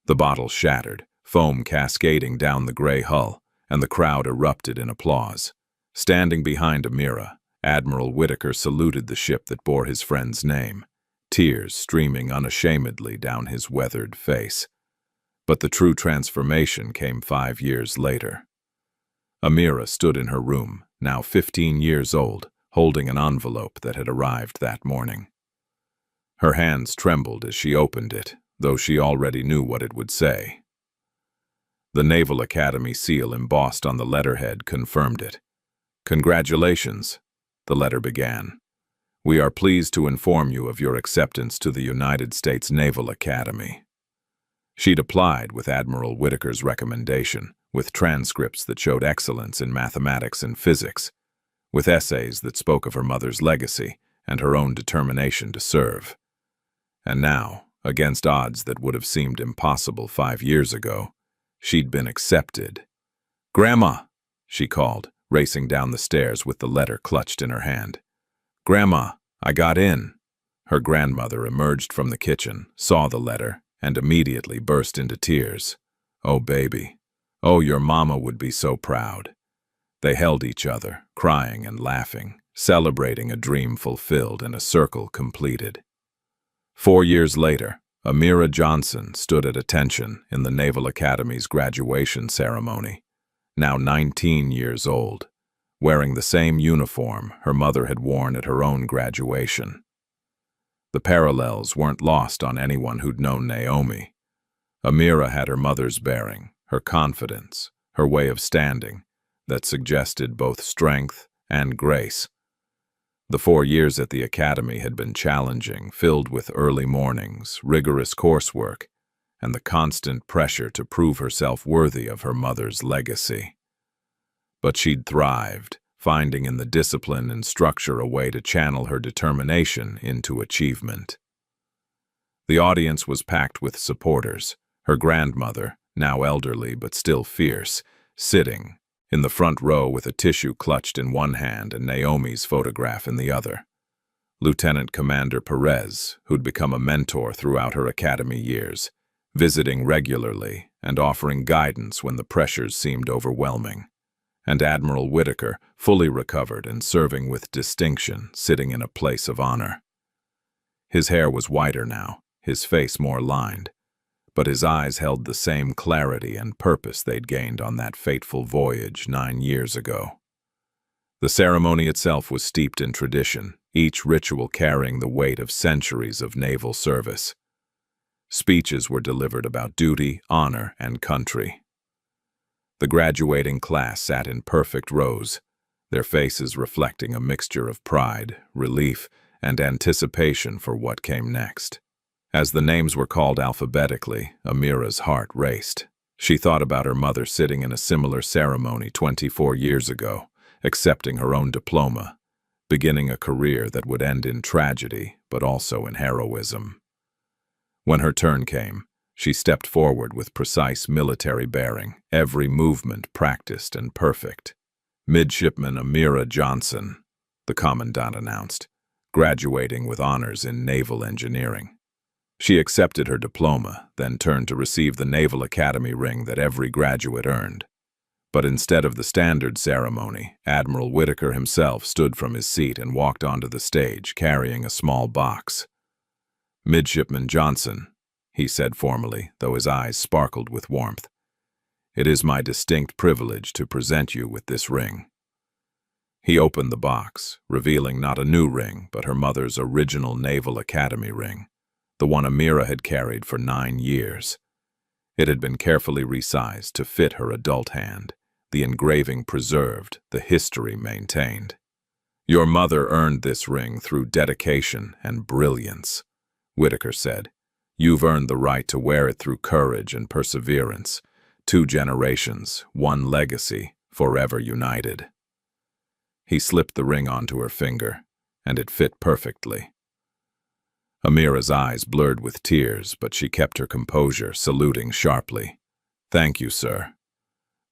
The bottle shattered, foam cascading down the gray hull, and the crowd erupted in applause. Standing behind Amira, Admiral Whitaker saluted the ship that bore his friend's name, tears streaming unashamedly down his weathered face. But the true transformation came 5 years later. Amira stood in her room, now 15 years old, holding an envelope that had arrived that morning. Her hands trembled as she opened it, though she already knew what it would say. The Naval Academy seal embossed on the letterhead confirmed it. "Congratulations," the letter began. "We are pleased to inform you of your acceptance to the United States Naval Academy." She'd applied with Admiral Whitaker's recommendation, with transcripts that showed excellence in mathematics and physics, with essays that spoke of her mother's legacy and her own determination to serve. And now, against odds that would have seemed impossible 5 years ago, she'd been accepted. "Grandma," she called, racing down the stairs with the letter clutched in her hand. "Grandma, I got in." Her grandmother emerged from the kitchen, saw the letter, and immediately burst into tears. "Oh, baby. Oh, your mama would be so proud." They held each other, crying and laughing, celebrating a dream fulfilled and a circle completed. 4 years later, Amira Johnson stood at attention in the Naval Academy's graduation ceremony, now 19 years old, wearing the same uniform her mother had worn at her own graduation. The parallels weren't lost on anyone who'd known Naomi. Amira had her mother's bearing, her confidence, her way of standing, that suggested both strength and grace. The 4 years at the academy had been challenging, filled with early mornings, rigorous coursework, and the constant pressure to prove herself worthy of her mother's legacy. But she'd thrived, finding in the discipline and structure a way to channel her determination into achievement. The audience was packed with supporters, her grandmother, now elderly but still fierce, sitting in the front row with a tissue clutched in one hand and Naomi's photograph in the other. Lieutenant Commander Perez, who'd become a mentor throughout her academy years, visiting regularly and offering guidance when the pressures seemed overwhelming. And Admiral Whitaker, fully recovered and serving with distinction, sitting in a place of honor. His hair was whiter now, his face more lined, but his eyes held the same clarity and purpose they'd gained on that fateful voyage 9 years ago. The ceremony itself was steeped in tradition, each ritual carrying the weight of centuries of naval service. Speeches were delivered about duty, honor, and country. The graduating class sat in perfect rows, their faces reflecting a mixture of pride, relief, and anticipation for what came next. As the names were called alphabetically, Amira's heart raced. She thought about her mother sitting in a similar ceremony 24 years ago, accepting her own diploma, beginning a career that would end in tragedy, but also in heroism. When her turn came, She stepped forward with precise military bearing, every movement practiced and perfect. Midshipman Amira Johnson, the commandant announced, graduating with honors in naval engineering. She accepted her diploma, then turned to receive the Naval Academy ring that every graduate earned. But instead of the standard ceremony, Admiral Whitaker himself stood from his seat and walked onto the stage, carrying a small box. "Midshipman Johnson," he said formally, though his eyes sparkled with warmth, "it is my distinct privilege to present you with this ring." He opened the box, revealing not a new ring, but her mother's original Naval Academy ring, the one Amira had carried for 9 years. It had been carefully resized to fit her adult hand, the engraving preserved, the history maintained. "Your mother earned this ring through dedication and brilliance," Whitaker said. "You've earned the right to wear it through courage and perseverance. 2 generations, 1 legacy, forever united." He slipped the ring onto her finger, and it fit perfectly. Amira's eyes blurred with tears, but she kept her composure, saluting sharply. "Thank you, sir."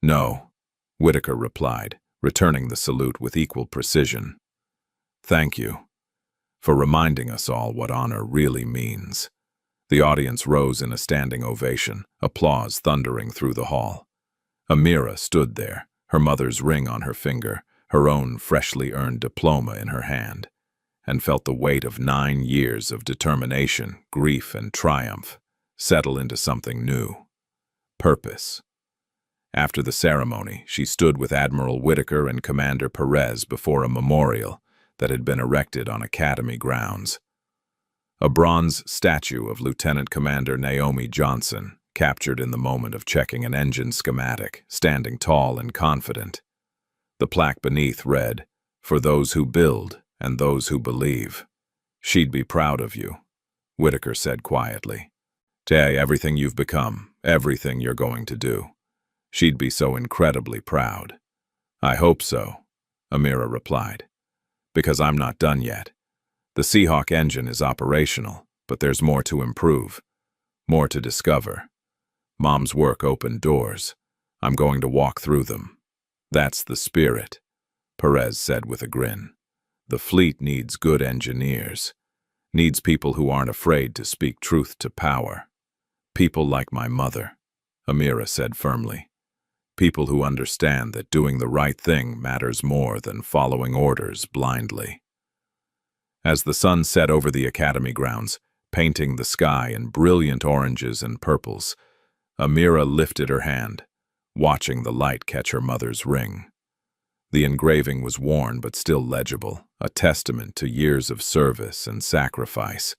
"No," Whitaker replied, returning the salute with equal precision. "Thank you for reminding us all what honor really means." The audience rose in a standing ovation, applause thundering through the hall. Amira stood there, her mother's ring on her finger, her own freshly earned diploma in her hand, and felt the weight of 9 years of determination, grief, and triumph settle into something new: purpose. After the ceremony, she stood with Admiral Whitaker and Commander Perez before a memorial that had been erected on Academy grounds. A bronze statue of Lieutenant Commander Naomi Johnson, captured in the moment of checking an engine schematic, standing tall and confident. The plaque beneath read, "For those who build and those who believe." "She'd be proud of you," Whitaker said quietly. "Tay, everything you've become, everything you're going to do. She'd be so incredibly proud." "I hope so," Amira replied, "because I'm not done yet. The Seahawk engine is operational, but there's more to improve, more to discover. Mom's work opened doors. I'm going to walk through them." "That's the spirit," Perez said with a grin. "The fleet needs good engineers, needs people who aren't afraid to speak truth to power. People like my mother," Amira said firmly. "People who understand that doing the right thing matters more than following orders blindly." As the sun set over the Academy grounds, painting the sky in brilliant oranges and purples, Amira lifted her hand, watching the light catch her mother's ring. The engraving was worn but still legible, a testament to years of service and sacrifice.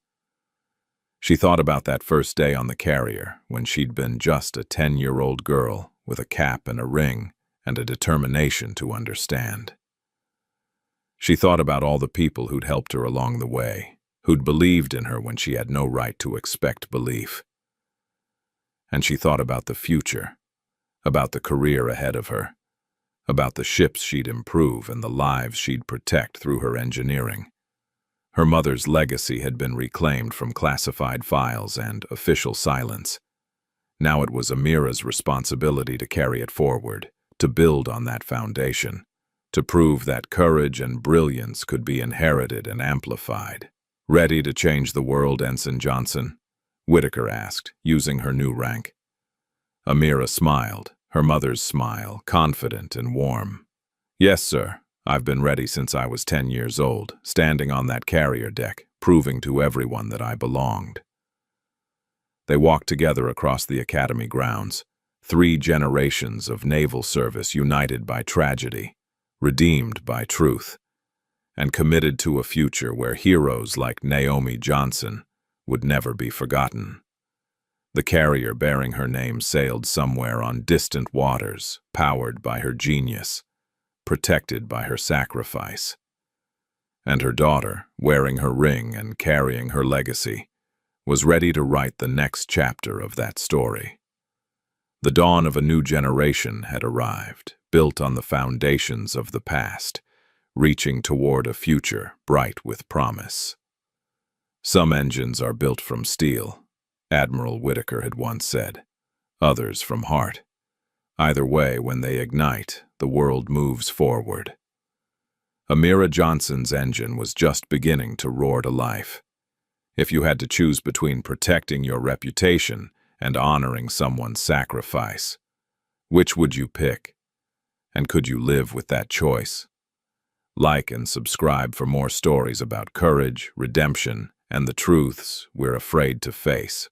She thought about that first day on the carrier, when she'd been just a 10-year-old girl with a cap and a ring and a determination to understand. She thought about all the people who'd helped her along the way, who'd believed in her when she had no right to expect belief. And she thought about the future, about the career ahead of her, about the ships she'd improve and the lives she'd protect through her engineering. Her mother's legacy had been reclaimed from classified files and official silence. Now it was Amira's responsibility to carry it forward, to build on that foundation, to prove that courage and brilliance could be inherited and amplified. "Ready to change the world, Ensign Johnson?" Whitaker asked, using her new rank. Amira smiled, her mother's smile, confident and warm. "Yes, sir. I've been ready since I was 10 years old, standing on that carrier deck, proving to everyone that I belonged." They walked together across the Academy grounds, 3 generations of naval service united by tragedy, redeemed by truth, and committed to a future where heroes like Naomi Johnson would never be forgotten. The carrier bearing her name sailed somewhere on distant waters, powered by her genius, protected by her sacrifice. And her daughter, wearing her ring and carrying her legacy, was ready to write the next chapter of that story. The dawn of a new generation had arrived, built on the foundations of the past, reaching toward a future bright with promise. Some engines are built from steel, Admiral Whitaker had once said. Others from heart. Either way, when they ignite, the world moves forward. Amira Johnson's engine was just beginning to roar to life. If you had to choose between protecting your reputation and honoring someone's sacrifice, which would you pick? And could you live with that choice? Like and subscribe for more stories about courage, redemption, and the truths we're afraid to face.